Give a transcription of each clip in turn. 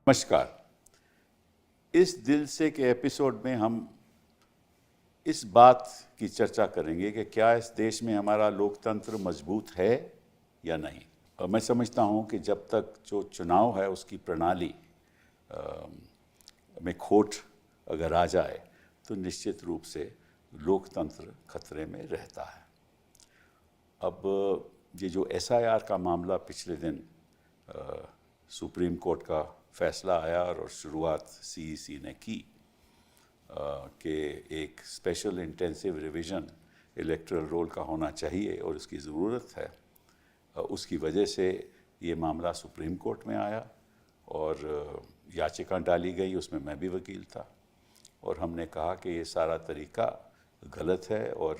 नमस्कार। इस दिल से के एपिसोड में हम इस बात की चर्चा करेंगे कि क्या इस देश में हमारा लोकतंत्र मजबूत है या नहीं। मैं समझता हूँ कि जब तक जो चुनाव है उसकी प्रणाली में खोट अगर आ जाए तो निश्चित रूप से लोकतंत्र खतरे में रहता है। अब ये जो SIR का मामला पिछले दिन सुप्रीम कोर्ट का फैसला आया और शुरुआत CEC ने की कि एक special intensive revision electoral roll का होना चाहिए और उसकी ज़रूरत है, उसकी वजह से ये मामला सुप्रीम कोर्ट में आया और याचिका डाली गई। उसमें मैं भी वकील था और हमने कहा कि ये सारा तरीका गलत है और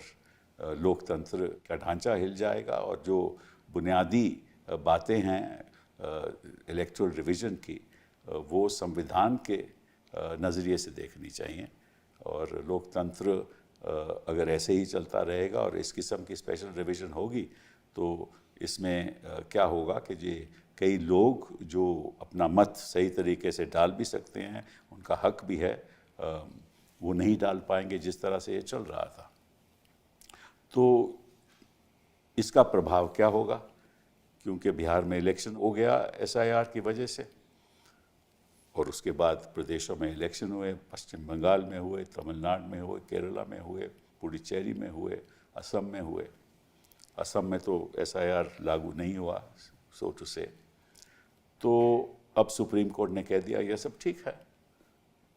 लोकतंत्र का ढांचा हिल जाएगा और जो बुनियादी बातें हैं इलेक्टोरल रिवीजन की वो संविधान के नज़रिए से देखनी चाहिए। और लोकतंत्र अगर ऐसे ही चलता रहेगा और इस किस्म की स्पेशल रिवीजन होगी तो इसमें क्या होगा कि ये कई लोग जो अपना मत सही तरीके से डाल भी सकते हैं, उनका हक भी है, वो नहीं डाल पाएंगे जिस तरह से ये चल रहा था। तो इसका प्रभाव क्या होगा, क्योंकि बिहार में इलेक्शन हो गया SIR की वजह से और उसके बाद प्रदेशों में इलेक्शन हुए, पश्चिम बंगाल में हुए, तमिलनाडु में हुए, केरला में हुए, पुडुचेरी में हुए, असम में हुए। असम में तो SIR लागू नहीं हुआ सो टू से। तो अब सुप्रीम कोर्ट ने कह दिया ये सब ठीक है,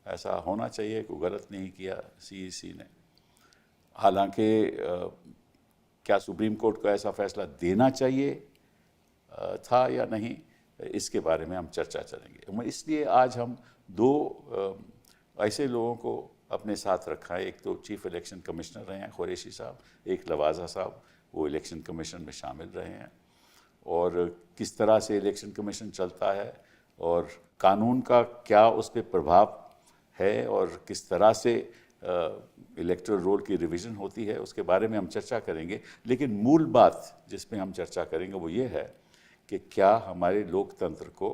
ऐसा होना चाहिए, कोई गलत नहीं किया CEC ने। हालांकि क्या सुप्रीम कोर्ट को ऐसा फैसला देना चाहिए था या नहीं, इसके बारे में हम चर्चा करेंगे। इसलिए आज हम दो ऐसे लोगों को अपने साथ रखा है। एक तो चीफ इलेक्शन कमिश्नर रहे हैं कुरैशी साहब, एक लवाजा साहब, वो इलेक्शन कमीशन में शामिल रहे हैं और किस तरह से इलेक्शन कमीशन चलता है और कानून का क्या उस पर प्रभाव है और किस तरह से इलेक्टोरल रोल की रिवीजन होती है, उसके बारे में हम चर्चा करेंगे। लेकिन मूल बात जिस पे हम चर्चा करेंगे वो ये है कि क्या हमारे लोकतंत्र को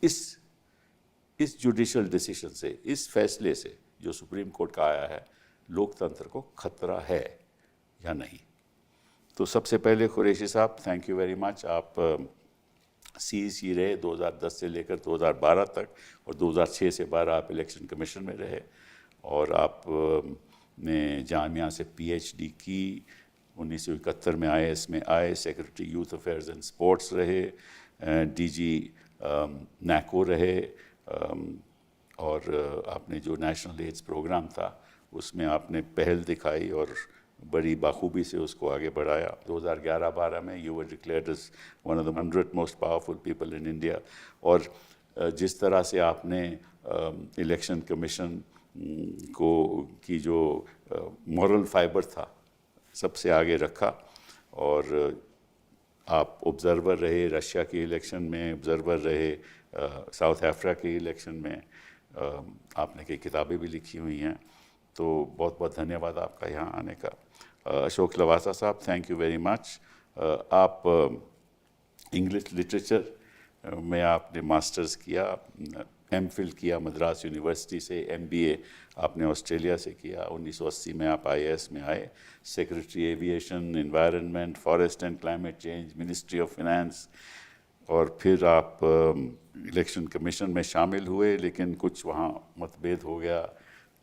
इस जुडिशियल डिसीजन से, इस फैसले से जो सुप्रीम कोर्ट का आया है, लोकतंत्र को खतरा है या नहीं। तो सबसे पहले कुरैशी साहब, थैंक यू वेरी मच। आप CEC रहे 2010 से लेकर 2012 तक और 2006 से 12 आप इलेक्शन कमीशन में रहे और आप ने जामिया से PhD की, 1971 में IAS में आए, secretary youth affairs and sports रहे, DG NACO रहे और आपने जो नेशनल एड्स प्रोग्राम था उसमें आपने पहल दिखाई और बड़ी बाखूबी से उसको आगे बढ़ाया। 2011-12 में you were declared as one of the 100 most powerful people in India. और जिस तरह से आपने इलेक्शन कमीशन को की जो मॉरल फाइबर था सबसे आगे रखा और आप ऑब्जर्वर रहे रशिया के इलेक्शन में, ऑब्जर्वर रहे साउथ अफ्रीका के इलेक्शन में, आपने कई किताबें भी लिखी हुई हैं। तो बहुत बहुत धन्यवाद आपका यहाँ आने का। अशोक लवासा साहब, थैंक यू वेरी मच। आप इंग्लिश लिटरेचर में आपने मास्टर्स किया, MPhil किया मद्रास यूनिवर्सिटी से, MBA आपने ऑस्ट्रेलिया से किया। 1980 में आप IAS में आए, secretary aviation, environment, forest and climate change, ministry of finance, और फिर आप इलेक्शन कमीशन में शामिल हुए, लेकिन कुछ वहाँ मतभेद हो गया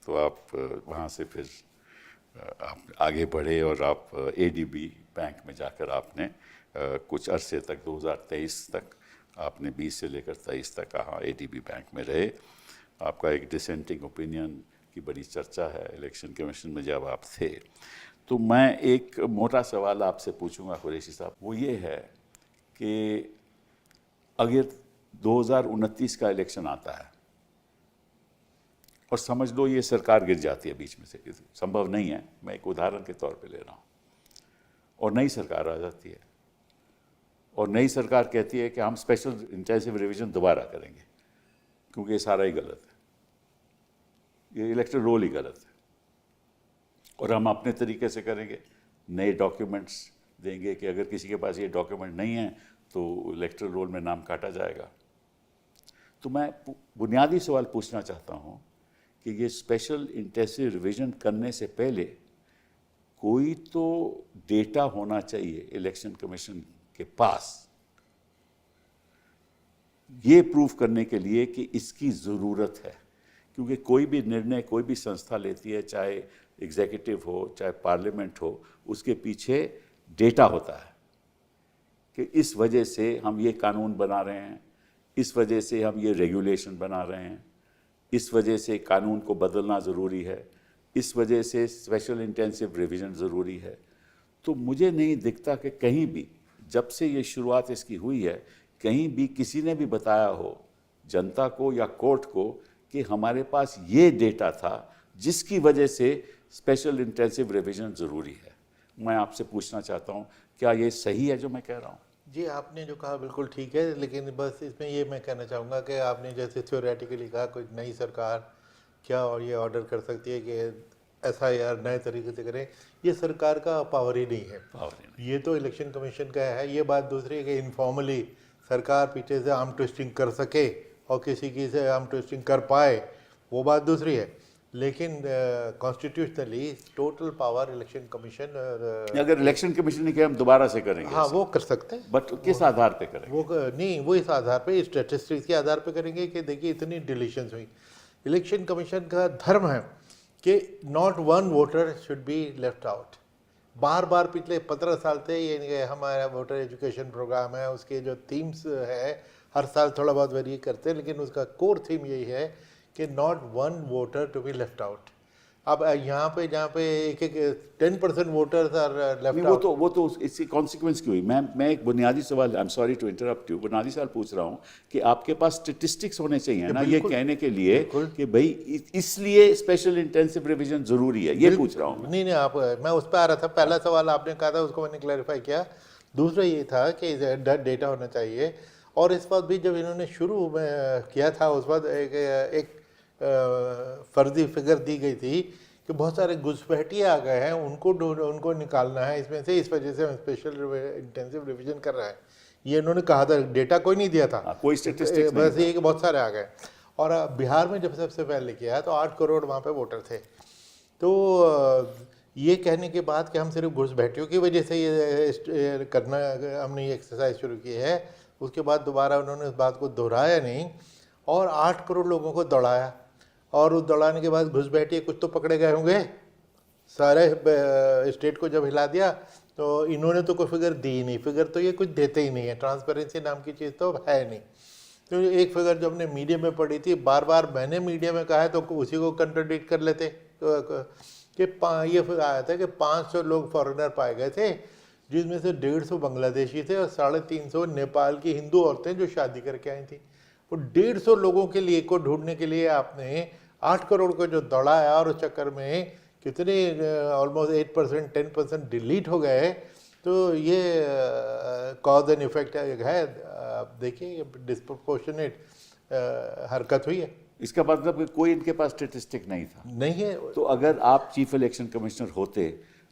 तो आप वहाँ से फिर आप आगे बढ़े और आप ADB बैंक में जाकर आपने कुछ अरसे तक 2023 तक आपने 20 से लेकर 23 तक कहा ADB बैंक में रहे। आपका एक डिसेंटिंग ओपिनियन की बड़ी चर्चा है इलेक्शन कमीशन में जब आप थे। तो मैं एक मोटा सवाल आपसे पूछूंगा कुरैशी साहब, वो ये है कि अगर 2029 का इलेक्शन आता है और समझ लो ये सरकार गिर जाती है बीच में से, संभव नहीं है, मैं एक उदाहरण के तौर पे ले रहा हूँ, और नई सरकार आ जाती है और नई सरकार कहती है कि हम स्पेशल इंटेंसिव रिवीजन दोबारा करेंगे क्योंकि ये सारा ही गलत है, ये इलेक्टोरल रोल ही गलत है और हम अपने तरीके से करेंगे, नए डॉक्यूमेंट्स देंगे कि अगर किसी के पास ये डॉक्यूमेंट नहीं है तो इलेक्टोरल रोल में नाम काटा जाएगा। तो मैं बुनियादी सवाल पूछना चाहता हूँ कि ये स्पेशल इंटेंसिव रिवीजन करने से पहले कोई तो डेटा होना चाहिए इलेक्शन कमीशन के पास ये प्रूव करने के लिए कि इसकी ज़रूरत है, क्योंकि कोई भी निर्णय कोई भी संस्था लेती है, चाहे एग्जीक्यूटिव हो चाहे पार्लियामेंट हो, उसके पीछे डेटा होता है कि इस वजह से हम ये कानून बना रहे हैं, इस वजह से हम ये रेगुलेशन बना रहे हैं, इस वजह से कानून को बदलना ज़रूरी है, इस वजह से स्पेशल इंटेंसिव रिवीजन ज़रूरी है। तो मुझे नहीं दिखता कि कहीं भी जब से ये शुरुआत इसकी हुई है कहीं भी किसी ने भी बताया हो जनता को या कोर्ट को कि हमारे पास ये डेटा था जिसकी वजह से स्पेशल इंटेंसिव रिवीजन ज़रूरी है। मैं आपसे पूछना चाहता हूँ, क्या ये सही है जो मैं कह रहा हूँ? जी, आपने जो कहा बिल्कुल ठीक है, लेकिन बस इसमें ये मैं कहना चाहूँगा कि आपने जैसे थ्योरेटिकली कहा कोई नई सरकार क्या और ये ऑर्डर कर सकती है कि SIR नए तरीके से करें, ये सरकार का पावर ही नहीं है, ये तो इलेक्शन कमीशन का है। ये बात दूसरी है कि इनफॉर्मली सरकार पीछे से आर्म ट्विस्टिंग कर सके और किसी की से आर्म ट्विस्टिंग कर पाए, वो बात दूसरी है, लेकिन constitutionally total power election commission, अगर इलेक्शन कमीशन ने कहा हम दोबारा से करेंगे, हाँ वो कर सकते हैं, बट किस आधार पे करेंगे? वो नहीं, वो इस आधार पे स्टैटिस्टिक्स के आधार पे करेंगे कि देखिए इतनी डिलीशंस हुई। इलेक्शन कमीशन का धर्म है कि not one voter should be left out. बार बार पिछले 15 साल से ये हमारा वोटर एजुकेशन प्रोग्राम है, उसके जो थीम्स है हर साल थोड़ा बहुत वेरी करते हैं, लेकिन उसका कोर थीम यही है कि not one voter to be left out. अब यहाँ पे जहाँ पे एक 10% वोटर्स आर लेफ्ट आउट, वो तो इसकी कॉन्सिक्वेंस क्यों हुई? मैं एक बुनियादी सवाल, I am sorry to interrupt you, बुनियादी सवाल पूछ रहा हूँ कि आपके पास स्टेटिस्टिक्स होने चाहिए ना ये कहने के लिए कि भाई इसलिए स्पेशल इंटेंसिव रिवीजन जरूरी है, ये पूछ रहा हूँ। नहीं आप, मैं उस पर आ रहा था। पहला सवाल आपने कहा था उसको मैंने क्लैरिफाई किया, दूसरा ये था कि डेटा होना चाहिए। और इस बात भी जब इन्होंने शुरू में किया था उस वक्त एक फर्जी फिगर दी गई थी कि बहुत सारे घुसपैठिए आ गए हैं, उनको निकालना है इसमें से, इस वजह से हम स्पेशल इंटेंसिव रिवीजन कर रहे हैं, ये इन्होंने कहा था। डेटा कोई नहीं दिया था, कोई स्टैटिस्टिक्स नहीं, बस ये कि बहुत सारे आ गए। और बिहार में जब सबसे पहले किया तो 8 करोड़ वहाँ पे वोटर थे। तो ये कहने के बाद कि हम सिर्फ घुसपैठियों की वजह से ये करना, हमने ये एक्सरसाइज शुरू की है, उसके बाद दोबारा उन्होंने इस बात को दोहराया नहीं और 8 करोड़ लोगों को दौड़ाया। और उस दौड़ाने के बाद घुसपैठिए कुछ तो पकड़े गए होंगे, सारे स्टेट को जब हिला दिया तो इन्होंने तो कोई फिगर दी नहीं। फिगर तो ये कुछ देते ही नहीं है, ट्रांसपेरेंसी नाम की चीज़ तो है नहीं। तो एक फिगर जो हमने मीडिया में पढ़ी थी, बार बार मैंने मीडिया में कहा है तो उसी को कंट्राडिक्ट कर लेते कि ये फिर आया था कि 500 लोग फॉरेनर पाए गए थे, जिसमें से 150 बांग्लादेशी थे और 350 नेपाल की हिंदू औरतें जो शादी करके आई थी। वो 150 लोगों के लिए को ढूंढने के लिए आपने 8 करोड़ को जो दौड़ाया और उस चक्कर में कितने ऑलमोस्ट 8% 10% डिलीट हो गए। तो ये कॉज एंड इफेक्ट है, आप देखिए डिस्प्रोपोर्शनेट हरकत हुई है। इसका मतलब कोई इनके पास स्टेटिस्टिक नहीं था, नहीं है। तो अगर आप चीफ इलेक्शन कमिश्नर होते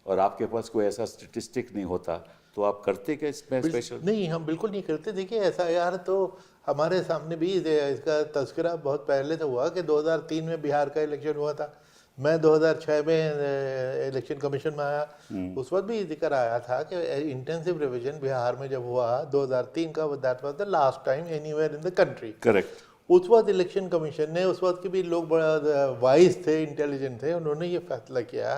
और आपके पास कोई ऐसा स्टेटिस्टिक नहीं होता तो आप करते क्या इसमें स्पेशल? नहीं, हम बिल्कुल नहीं करते। देखिए ऐसा यार, तो हमारे सामने भी इसका तस्करा बहुत पहले से हुआ कि 2003 में बिहार का इलेक्शन हुआ था, मैं 2006 में इलेक्शन कमीशन में आया, उस वक्त भी जिक्र आया था कि इंटेंसिव रिवीजन बिहार में जब हुआ 2003 का, that was the last time anywhere in the country. Correct. उस वक्त इलेक्शन कमीशन ने, उस वक्त के भी लोग बड़ा वाइज थे, इंटेलिजेंट थे, उन्होंने ये फैसला किया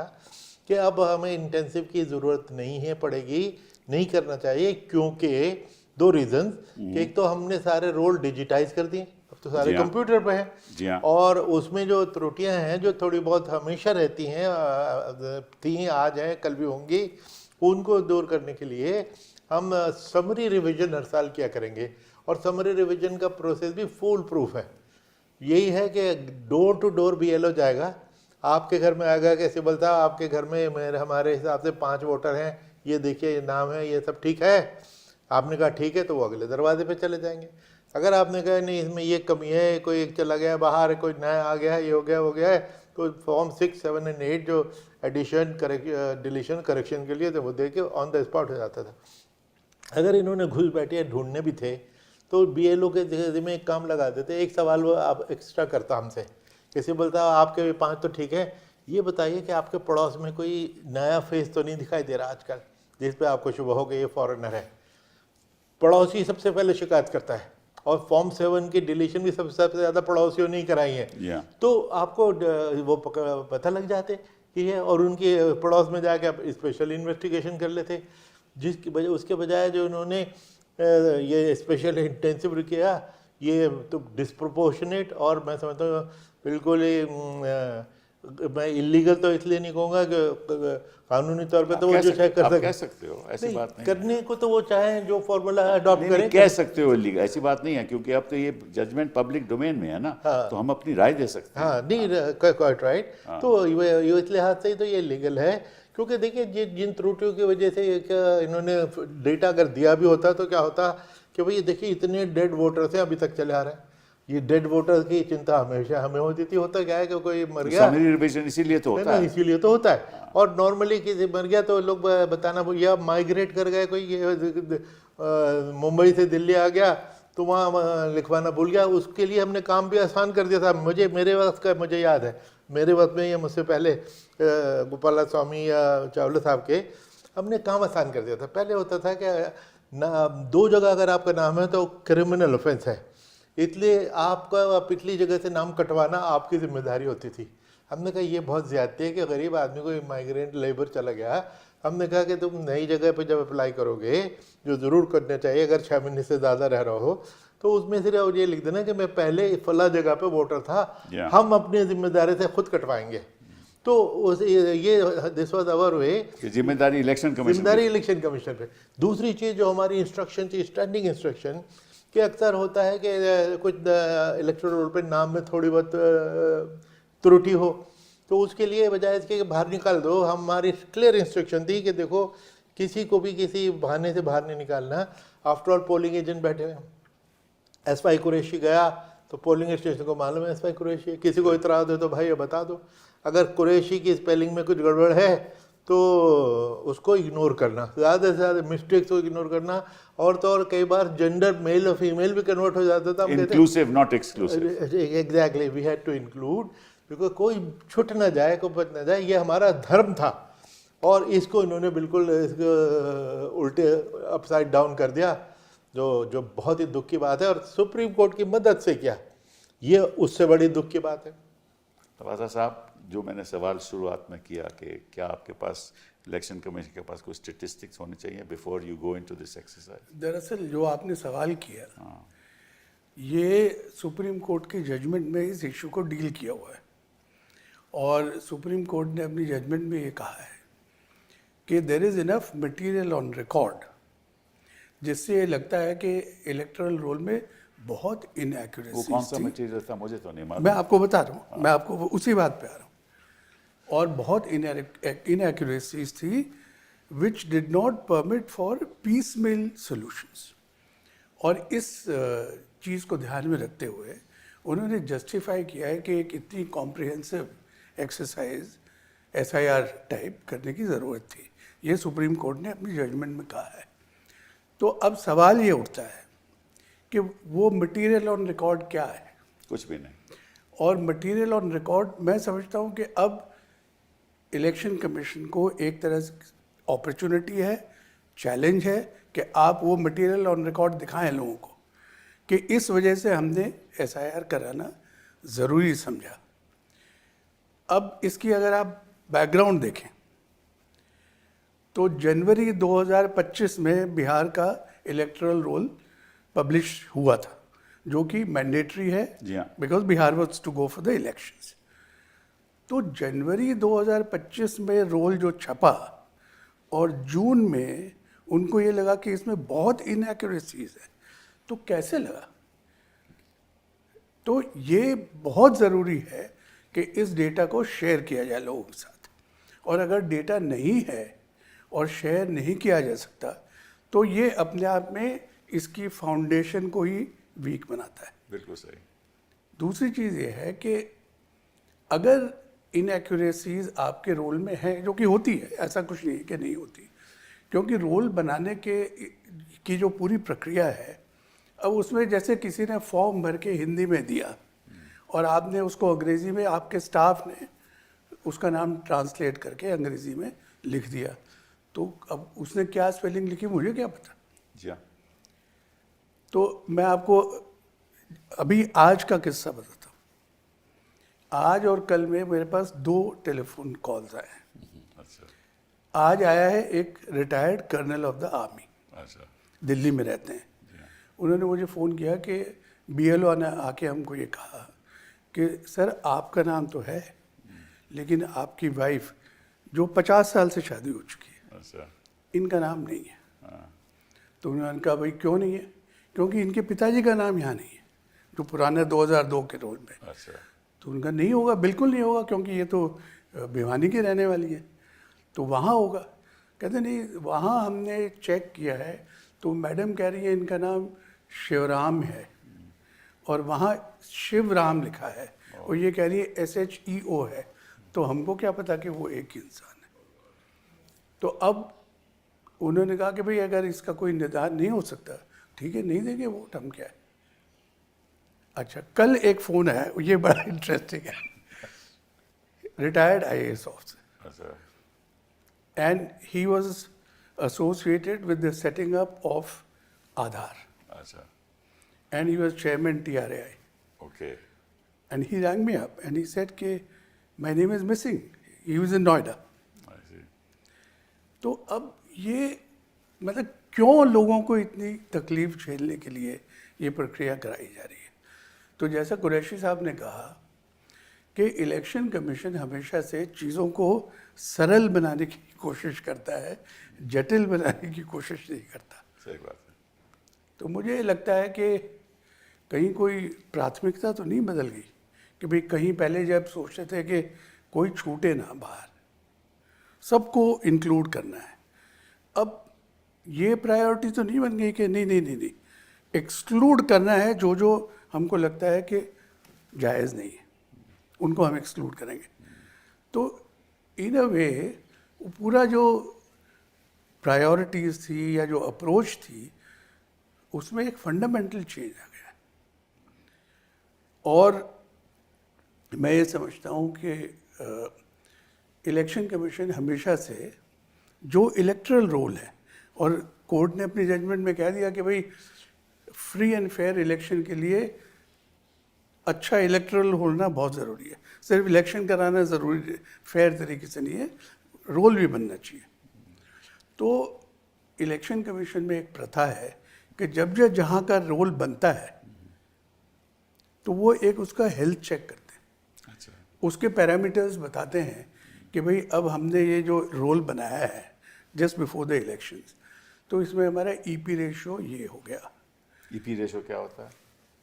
कि अब हमें इंटेंसिव की ज़रूरत नहीं है, पड़ेगी, नहीं करना चाहिए, क्योंकि 2 रीजंस। एक तो हमने सारे रोल डिजिटाइज कर दिए, अब तो सारे कंप्यूटर पे हैं, और उसमें जो त्रुटियां हैं जो थोड़ी बहुत हमेशा रहती हैं, थी, आज हैं, कल भी होंगी, उनको दूर करने के लिए हम समरी रिवीजन हर साल किया करेंगे। और समरी रिवीजन का प्रोसेस भी फुल प्रूफ है। यही है कि डोर टू डोर BLO जाएगा, आपके घर में आएगा कि सिबल साहब आपके घर में हमारे हिसाब से 5 वोटर हैं, ये देखिए ये नाम है, ये सब ठीक है। आपने कहा ठीक है, तो वो अगले दरवाजे पे चले जाएंगे। अगर आपने कहा नहीं इसमें ये कमी है, कोई एक चला गया बाहर, कोई नया आ गया है, ये हो गया वो गया है, तो फॉर्म 6, 7 और 8 जो एडिशन डिलीशन करेक्शन के लिए थे वो दे के ऑन द स्पॉट हो जाता था। अगर इन्होंने घुसपैठिए ढूंढने भी थे तो BLO के जिम्मे एक काम लगा देते, एक सवाल वो आप एक्स्ट्रा करता हमसे, किसी बोलता आपके 5 तो ठीक है, ये बताइए कि आपके पड़ोस में कोई नया फेस तो नहीं दिखाई दे रहा आजकल जिस पे आपको शुभ हो कि ये फॉरेनर है। पड़ोसी सबसे पहले शिकायत करता है, और फॉर्म 7 की डिलीशन भी सबसे ज़्यादा पड़ोसियों ने ही कराई है। तो आपको वो पता लग जाते कि ये, और उनके पड़ोस में जाके आप स्पेशल इन्वेस्टिगेशन कर लेते, जिसकी वजह उसके बजाय जो उन्होंने ये स्पेशल इंटेंसिव किया, ये तो डिस्प्रोपोर्शनेट, और मैं समझता हूँ बिल्कुल ही मैं इलीगल तो इसलिए नहीं कहूँगा कि कानूनी तौर पे तो वो जो चाहे कर सकते हो, ऐसी बात नहीं करने को तो वो चाहे जो फॉर्मूला अडॉप्ट करें, कह सकते हो इलीगल, ऐसी बात नहीं है, क्योंकि अब तो ये जजमेंट पब्लिक डोमेन में है ना। तो हम अपनी राय दे सकते हैं। हाँ, नहीं, क्वाइट राइट। तो ये इस लिहाज से ही तो ये लीगल है, क्योंकि देखिए जिन त्रुटियों की वजह से क्या इन्होंने डेटा अगर दिया भी होता तो क्या होता कि भाई देखिए इतने डेड वोटर्स हैं अभी तक चले आ रहे हैं। ये डेड वोटर्स की चिंता हमेशा हमें होती थी, होता क्या है कि कोई मर गया, इसीलिए तो होता है, इसीलिए तो होता है। और नॉर्मली किसी मर गया तो लोग बताना, या माइग्रेट कर गए कोई, मुंबई से दिल्ली आ गया तो वहाँ लिखवाना भूल गया, उसके लिए हमने काम भी आसान कर दिया था। मेरे वक्त का मुझे याद है, मेरे वक्त में या मुझसे पहले गोपाला स्वामी या चावला साहब के, हमने काम आसान कर दिया था। पहले होता था कि ना 2 जगह अगर आपका नाम है तो क्रिमिनल ऑफेंस है, इसलिए आपका पिछली जगह से नाम कटवाना आपकी जिम्मेदारी होती थी। हमने कहा ये बहुत ज़्यादती है कि गरीब आदमी को माइग्रेंट लेबर चला गया। हमने कहा कि तुम नई जगह पे जब अप्लाई करोगे, जो ज़रूर करना चाहिए अगर 6 महीने से ज़्यादा रह रहा हो, तो उसमें सिर्फ ये लिख देना कि मैं पहले फला जगह पे वोटर था, हम अपनी जिम्मेदारी से खुद कटवाएंगे। तो ये दिस वाज आवर वे, जिम्मेदारी इलेक्शन कमीशन पे। दूसरी चीज़ जो हमारी इंस्ट्रक्शन थी, स्टैंडिंग इंस्ट्रक्शन, कि अक्सर होता है कि कुछ इलेक्टोरल रोल पे नाम में थोड़ी बहुत त्रुटि हो, तो उसके लिए बजाय इसके बाहर निकाल दो। हमारी क्लियर इंस्ट्रक्शन थी कि देखो किसी को भी किसी बहाने से बाहर नहीं निकालना। आफ्टर ऑल पोलिंग एजेंट बैठे हुए, SY कुरैशी गया तो पोलिंग स्टेशन को मालूम है SY कुरैशी है, किसी को इतराज़ हो तो भाई ये बता दो, अगर कुरैशी की स्पेलिंग में कुछ गड़बड़ है तो उसको इग्नोर करना, ज़्यादा से ज़्यादा मिस्टेक्स को इग्नोर करना। और तो और कई बार जेंडर मेल और फीमेल भी कन्वर्ट हो जाता था। Inclusive not exclusive, exactly, we had to include, because कोई छूट ना जाए, कोई बच ना जाए, ये हमारा धर्म था। और इसको इन्होंने बिल्कुल उल्टे अपसाइड डाउन कर दिया, जो बहुत ही दुख की बात है। और सुप्रीम कोर्ट की मदद से किया, ये उससे बड़ी दुख की बात है। तबासा साहब, जो मैंने सवाल शुरुआत में किया कि क्या आपके पास इलेक्शन कमीशन के पास कोई स्टेटिस्टिक्स होने चाहिए before you go into this exercise? दरअसल जो आपने सवाल किया, ये सुप्रीम कोर्ट के जजमेंट में इस इशू को डील किया हुआ है, और सुप्रीम कोर्ट ने अपनी जजमेंट में ये कहा है कि there is enough material on record, जिससे ये लगता है कि इलेक्टोरल रोल में बहुत इनएक्यूरेसी। वो कौन सा मटेरियल था मुझे तो नहीं मालूम। मैं आपको बता रहा हूँ, मैं आपको उसी बात पे आ रहा हूँ। और बहुत इनएक्यूरेसीज थी which did not permit for piecemeal solutions. और इस चीज़ को ध्यान में रखते हुए उन्होंने जस्टिफाई किया है कि एक इतनी कॉम्प्रिहेंसिव एक्सरसाइज SIR टाइप करने की ज़रूरत थी। ये सुप्रीम कोर्ट ने अपनी जजमेंट में कहा है। तो अब सवाल ये उठता है कि वो मटेरियल ऑन रिकॉर्ड क्या है? कुछ भी नहीं। और मटेरियल ऑन रिकॉर्ड, मैं समझता हूँ कि अब इलेक्शन कमीशन को एक तरह से अपॉर्चुनिटी है, चैलेंज है कि आप वो मटेरियल ऑन रिकॉर्ड दिखाएं लोगों को कि इस वजह से हमने SIR कराना ज़रूरी समझा। अब इसकी अगर आप बैकग्राउंड देखें तो जनवरी 2025 में बिहार का इलेक्टोरल रोल पब्लिश हुआ था, जो कि मैंडेटरी है because Bihar was to go for the elections. तो जनवरी 2025 में रोल जो छपा और जून में उनको ये लगा कि इसमें बहुत इनएक्यूरेसीज है, तो कैसे लगा? तो ये बहुत ज़रूरी है कि इस डेटा को शेयर किया जाए लोगों के साथ, और अगर डेटा नहीं है और शेयर नहीं किया जा सकता तो ये अपने आप में इसकी फाउंडेशन को ही वीक बनाता है। बिल्कुल सही। दूसरी चीज़ ये है कि अगर इनएक्यूरेसीज आपके रोल में है, जो कि होती है, ऐसा कुछ नहीं है कि नहीं होती, क्योंकि रोल बनाने की जो पूरी प्रक्रिया है अब उसमें जैसे किसी ने फॉर्म भर के हिंदी में दिया और आपने उसको अंग्रेज़ी में, आपके स्टाफ ने उसका नाम ट्रांसलेट करके अंग्रेज़ी में लिख दिया, तो अब उसने क्या स्पेलिंग लिखी मुझे क्या पता। जी हाँ। तो मैं आपको अभी आज का किस्सा बताता हूँ। आज और कल में मेरे पास 2 टेलीफोन कॉल्स आए हैं। अच्छा आज आया है एक retired colonel of the army, अच्छा। दिल्ली में रहते हैं। जी हाँ। उन्होंने मुझे फ़ोन किया कि BLO ने आके हमको ये कहा कि सर आपका नाम तो है लेकिन आपकी वाइफ जो 50 साल से शादी हो चुकी है, अच्छा। इनका नाम नहीं है। हाँ। तो उन्होंने कहा भाई क्यों नहीं है? क्योंकि इनके पिताजी का नाम यहाँ नहीं है, जो पुराने 2002 के रोल में। अच्छा। तो उनका नहीं होगा, बिल्कुल नहीं होगा, क्योंकि ये तो भिवानी की रहने वाली है, तो वहाँ होगा। कहते नहीं, वहाँ हमने चेक किया है तो मैडम कह रही है इनका नाम शिवराम है और वहाँ शिवराम लिखा है और ये कह रही है SHEO है, तो हमको क्या पता कि वो एक ही इंसान है। तो अब उन्होंने कहा कि भाई अगर इसका कोई निदान नहीं हो सकता, ठीक है नहीं देंगे वोट, हम क्या है। अच्छा, कल एक फ़ोन है, ये बड़ा इंटरेस्टिंग है। रिटायर्ड IAS ऑफिसर, अच्छा। and he was associated with the setting up of Aadhaar, अच्छा। and he was chairman TRAI. Okay. And he rang me up and he said कि my name is missing. He was in Noida. I see. तो अब ये मतलब क्यों लोगों को इतनी तकलीफ झेलने के लिए ये प्रक्रिया कराई जा रही है। तो जैसा कुरैशी साहब ने कहा कि इलेक्शन कमीशन हमेशा से चीज़ों को सरल बनाने की कोशिश करता है, जटिल बनाने की कोशिश नहीं करता। सही बात है। तो मुझे लगता है कि कहीं कोई प्राथमिकता तो नहीं बदल गई कि भाई कहीं पहले जब सोचते थे कि कोई छूटे ना बाहर, सबको इंक्लूड करना है, अब ये प्रायोरिटी तो नहीं बन गई कि नहीं नहीं नहीं नहीं एक्सक्लूड करना है, जो जो हमको लगता है कि जायज़ नहीं है उनको हम एक्सक्लूड करेंगे। तो इन अ वे पूरा जो प्रायोरिटीज़ थी या जो अप्रोच थी उसमें एक फंडामेंटल चेंज आ गया। और मैं ये समझता हूँ कि इलेक्शन कमीशन हमेशा से जो इलेक्टरल रोल है, और कोर्ट ने अपनी जजमेंट में कह दिया कि भाई फ्री एंड फेयर इलेक्शन के लिए अच्छा इलेक्टरल होना बहुत ज़रूरी है, सिर्फ इलेक्शन कराना ज़रूरी फेयर तरीके से नहीं है, रोल भी बनना चाहिए। तो इलेक्शन कमीशन में एक प्रथा है कि जब जब जहाँ का रोल बनता है तो वो एक उसका हेल्थ चेक करते हैं, अच्छा। उसके पैरामीटर्स बताते हैं कि भाई अब हमने ये जो रोल बनाया है जस्ट बिफोर द इलेक्शंस, तो इसमें हमारा EP रेशियो ये हो गया। EP रेशो क्या होता है?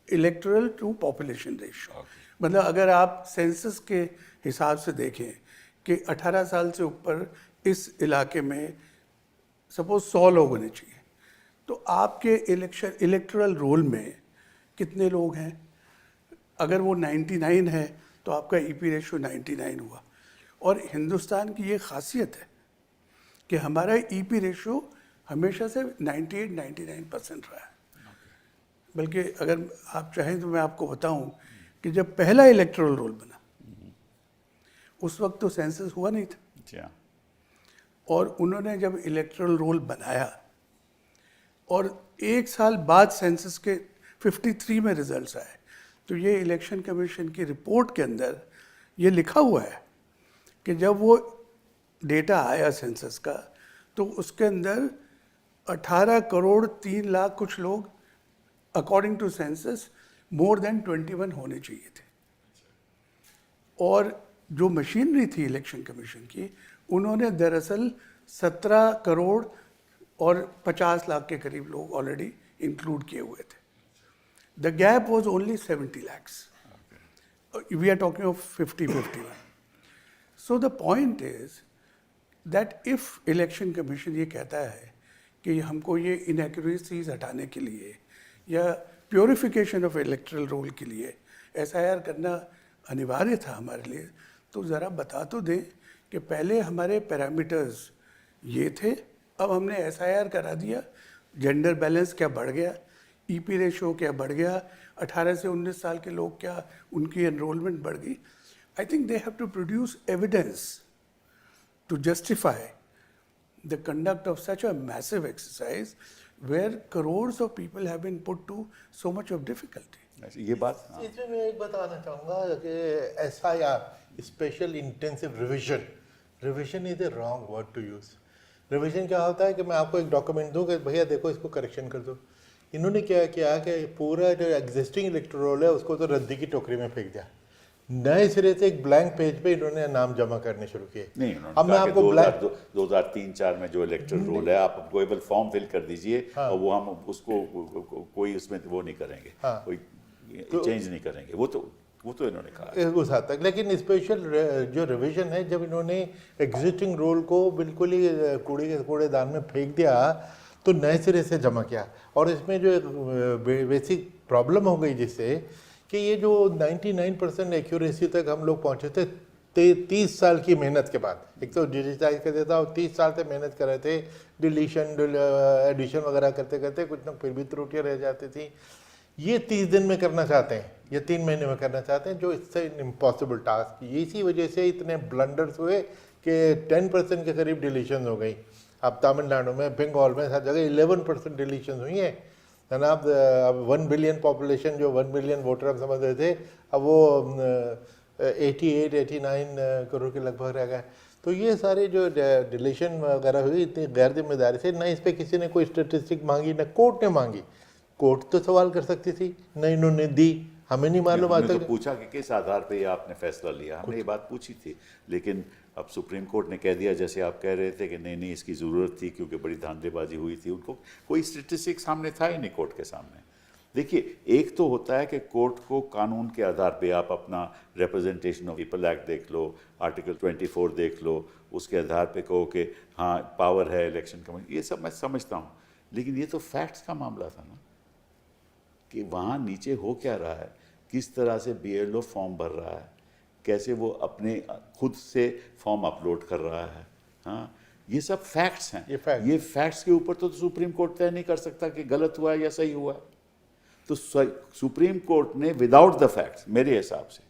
Electoral to population ratio. Okay. मतलब अगर आप सेंसस के हिसाब से देखें कि 18 साल से ऊपर इस इलाके में सपोज 100 लोग होने चाहिए, तो आपके इलेक्टोरल रोल में कितने लोग हैं? अगर वो 99 है तो आपका EP रेशियो 99 हुआ। और हिंदुस्तान की ये खासियत है कि हमारा EP रेशियो हमेशा से 98-99% रहा है। बल्कि अगर आप चाहें तो मैं आपको बताऊं कि जब पहला इलेक्टोरल रोल बना उस वक्त तो सेंसस हुआ नहीं था, जी हाँ। और उन्होंने जब इलेक्टोरल रोल बनाया और 1 साल बाद सेंसस के 53 में रिजल्ट्स आए, तो ये इलेक्शन कमीशन की रिपोर्ट के अंदर ये लिखा हुआ है कि जब वो डेटा आया सेंसस का तो उसके अंदर 18 करोड़ 3 लाख कुछ लोग according to census more than 21 होने चाहिए थे। और जो मशीनरी थी इलेक्शन कमीशन की, उन्होंने दरअसल 17 करोड़ और 50 लाख के करीब लोग ऑलरेडी इंक्लूड किए हुए थे। The gap was only 70 lakhs. We are talking of 50-51. So the point is that if election commission ये कहता है कि हमको ये इनएक्यूरेसीज हटाने के लिए या प्योरिफिकेशन ऑफ इलेक्टरल रोल के लिए SIR करना अनिवार्य था हमारे लिए, तो ज़रा बता तो दें कि पहले हमारे पैरामीटर्स ये थे, अब हमने SIR करा दिया, जेंडर बैलेंस क्या बढ़ गया, ईपी रेशो क्या बढ़ गया, 18 से 19 साल के लोग क्या उनकी एनरोलमेंट बढ़ गई. I think they have to produce evidence to justify the conduct of such a massive exercise where crores of people have been put to so much of difficulty. ये बात इसमें मैं एक बताना चाहूँगा कि SIR special intensive revision is the wrong word to use. Revision क्या होता है कि मैं आपको एक डॉक्यूमेंट दूँ कि भैया देखो इसको करेक्शन कर दो. इन्होंने क्या किया कि पूरा जो एग्जिस्टिंग इलेक्टोरल है उसको तो रद्दी की टोकरी में फेंक दिया. नए सिरे से एक ब्लैंक पेज पे इन्होंने नाम जमा करने शुरू किए. नहीं, अब मैं आपको 2003-4 में जो इलेक्टोरल रोल है, आप केवल फॉर्म फिल कर दीजिए. हाँ. और वो हम उसको कोई उसमें वो नहीं करेंगे. हाँ. कोई चेंज नहीं करेंगे. वो तो इन्होंने कहा उस हद तक. लेकिन स्पेशल जो रिवीजन है, जब इन्होंने एग्जिस्टिंग रोल को बिल्कुल ही कूड़ेदान में फेंक दिया तो नए सिरे से जमा किया. और इसमें जो बेसिक प्रॉब्लम हो गई जिससे कि ये जो 99% एक्यूरेसी तक हम लोग पहुंचे थे 30 साल की मेहनत के बाद. एक तो डिजिटाइज कर देता और 30 साल से मेहनत कर रहे थे, डिलीशन एडिशन वगैरह करते करते कुछ ना फिर भी त्रुटियाँ रह जाती थी. ये 30 दिन में करना चाहते हैं, ये 3 महीने में करना चाहते हैं, जो इससे इम्पॉसिबल टास्क. इसी वजह से इतने ब्लंडर्स हुए कि 10% के करीब डिलीशन हो गई. अब तमिलनाडु में, बंगाल में, हर जगह 11% डिलीशन हुई हैं. जनाब अब 1 बिलियन पॉपुलेशन, जो 1 बिलियन वोटर हम समझ रहे थे, अब वो 88-89 करोड़ के लगभग रह गए. तो ये सारे जो डिलीशन वगैरह हुई इतनी गैर जिम्मेदारी से, न इस पर किसी ने कोई स्टेटिस्टिक मांगी, न कोर्ट ने मांगी. कोर्ट तो सवाल कर सकती थी, न इन्होंने दी. हमें नहीं मालूम आता. तो पूछा कि किस आधार पे ये आपने फैसला लिया, हमने ये बात पूछी थी. लेकिन अब सुप्रीम कोर्ट ने कह दिया, जैसे आप कह रहे थे कि नहीं इसकी ज़रूरत थी क्योंकि बड़ी धांधलेबाजी हुई थी. उनको कोई स्टेटिस्टिक सामने था ही नहीं कोर्ट के सामने. देखिए, एक तो होता है कि कोर्ट को कानून के आधार पे आप अपना रिप्रेजेंटेशन ऑफ पीपल एक्ट देख लो, आर्टिकल 24 देख लो, उसके आधार पे कहो कि हाँ पावर है इलेक्शन कमीशन, ये सब मैं समझता हूँ. लेकिन ये तो फैक्ट्स का मामला था ना, कि वहाँ नीचे हो क्या रहा है, किस तरह से BLO फॉर्म भर रहा है, कैसे वो अपने खुद से फॉर्म अपलोड कर रहा है. हाँ, ये सब फैक्ट्स हैं. ये फैक्ट्स के ऊपर तो सुप्रीम कोर्ट तय नहीं कर सकता कि गलत हुआ या सही हुआ. तो सुप्रीम कोर्ट ने विदाउट द फैक्ट्स, मेरे हिसाब से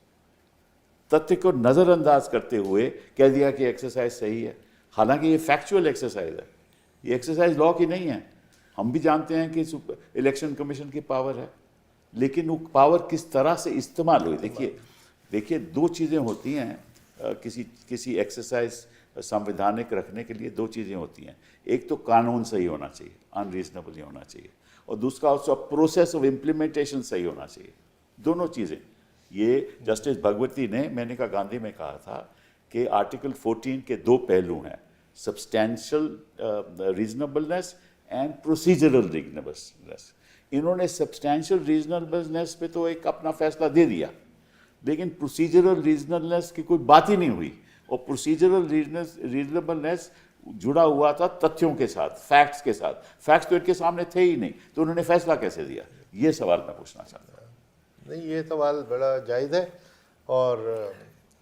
तथ्य को नज़रअंदाज करते हुए कह दिया कि एक्सरसाइज सही है. हालांकि ये फैक्चुअल एक्सरसाइज है, ये एक्सरसाइज लॉ की नहीं है. हम भी जानते हैं कि इलेक्शन कमीशन की पावर है, लेकिन वो पावर किस तरह से इस्तेमाल हुई. देखिए 2 चीज़ें होती हैं किसी एक्सरसाइज संवैधानिक रखने के लिए. 2 चीज़ें होती हैं. एक तो कानून सही होना चाहिए, अनरीजनेबल नहीं होना चाहिए, और दूसरा उसका प्रोसेस ऑफ इम्प्लीमेंटेशन सही होना चाहिए. दोनों चीज़ें. ये जस्टिस भगवती ने, मैंने कहा गांधी में कहा था कि आर्टिकल 14 के 2 पहलू हैं, substantial reasonableness and procedural reasonableness. इन्होंने सब्सटैंशियल रीजनेबलनेस पे तो एक अपना फैसला दे दिया, लेकिन प्रोसीजरल रीजनेबलनेस की कोई बात ही नहीं हुई. और प्रोसीजरल रीजनेबलनेस जुड़ा हुआ था तथ्यों के साथ, फैक्ट्स के साथ. फैक्ट्स तो इनके सामने थे ही नहीं, तो उन्होंने फैसला कैसे दिया? ये सवाल मैं पूछना चाहता हूँ. नहीं, ये सवाल बड़ा जायज़ है और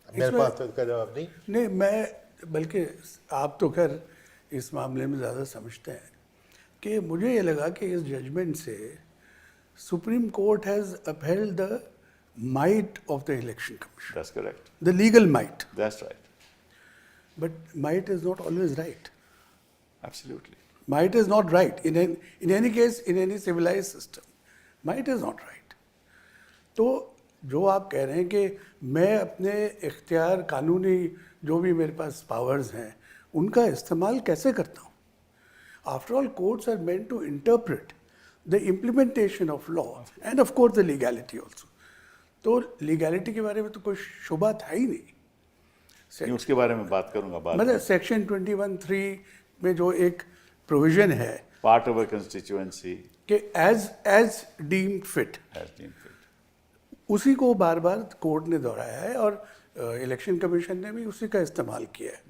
मेरे पास तो इसका जवाब नहीं. मैं बल्कि आप तो खैर इस मामले में ज़्यादा समझते हैं कि मुझे ये लगा कि इस जजमेंट से supreme court has upheld the might of the election commission. That's correct. The legal might. That's right. But might is not always right. Absolutely. Might is not right. In any case, in any civilized system, might is not right. तो जो आप कह रहे हैं कि मैं अपने इख्तियार, कानूनी जो भी मेरे पास पावर्स हैं, उनका इस्तेमाल कैसे करता हूँ? After all, courts are meant to interpret the implementation of law and of course the legality also. तो लीगैलिटी के बारे में तो कोई शुबा था ही नहीं. उसके बारे में बात करूंगा बाद में. मतलब सेक्शन 21(3) में जो एक प्रोविजन है, पार्ट ऑफ अ कंस्टिट्यूएंसी, कि एज डीम्ड फिट, उसी को बार बार कोर्ट ने दोहराया है और इलेक्शन कमीशन ने भी उसी का इस्तेमाल किया है.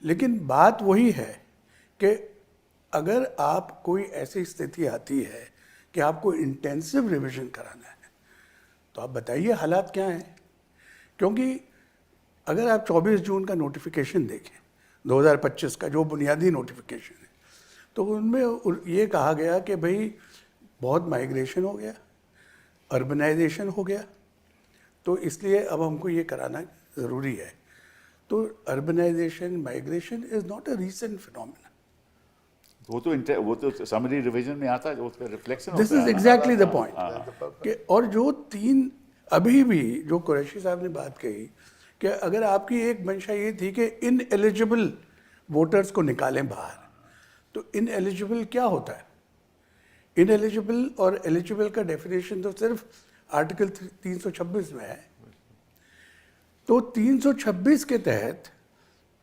लेकिन बात वही है कि अगर आप कोई ऐसी स्थिति आती है कि आपको इंटेंसिव रिविजन कराना है, तो आप बताइए हालात क्या हैं. क्योंकि अगर आप 24 जून का नोटिफिकेशन देखें 2025 का, जो बुनियादी नोटिफिकेशन है, तो उनमें ये कहा गया कि भाई बहुत माइग्रेशन हो गया, अर्बनाइजेशन हो गया, तो इसलिए अब हमको ये कराना ज़रूरी है। तो urbanisation, migration is not a recent phenomena. वो तो समरी रिवीजन में आता है, वो रिफ्लेक्शन दिस होता इज है ना। एग्जैक्टली द पॉइंट कि और जो तीन अभी भी जो कुरैशी साहब ने बात कही कि अगर आपकी एक मंशा ये थी कि इन एलिजिबल वोटर्स को निकालें बाहर, तो इन एलिजिबल क्या होता है? इन एलिजिबल और एलिजिबल का डेफिनेशन तो सिर्फ आर्टिकल 326 में है। तो 326 के तहत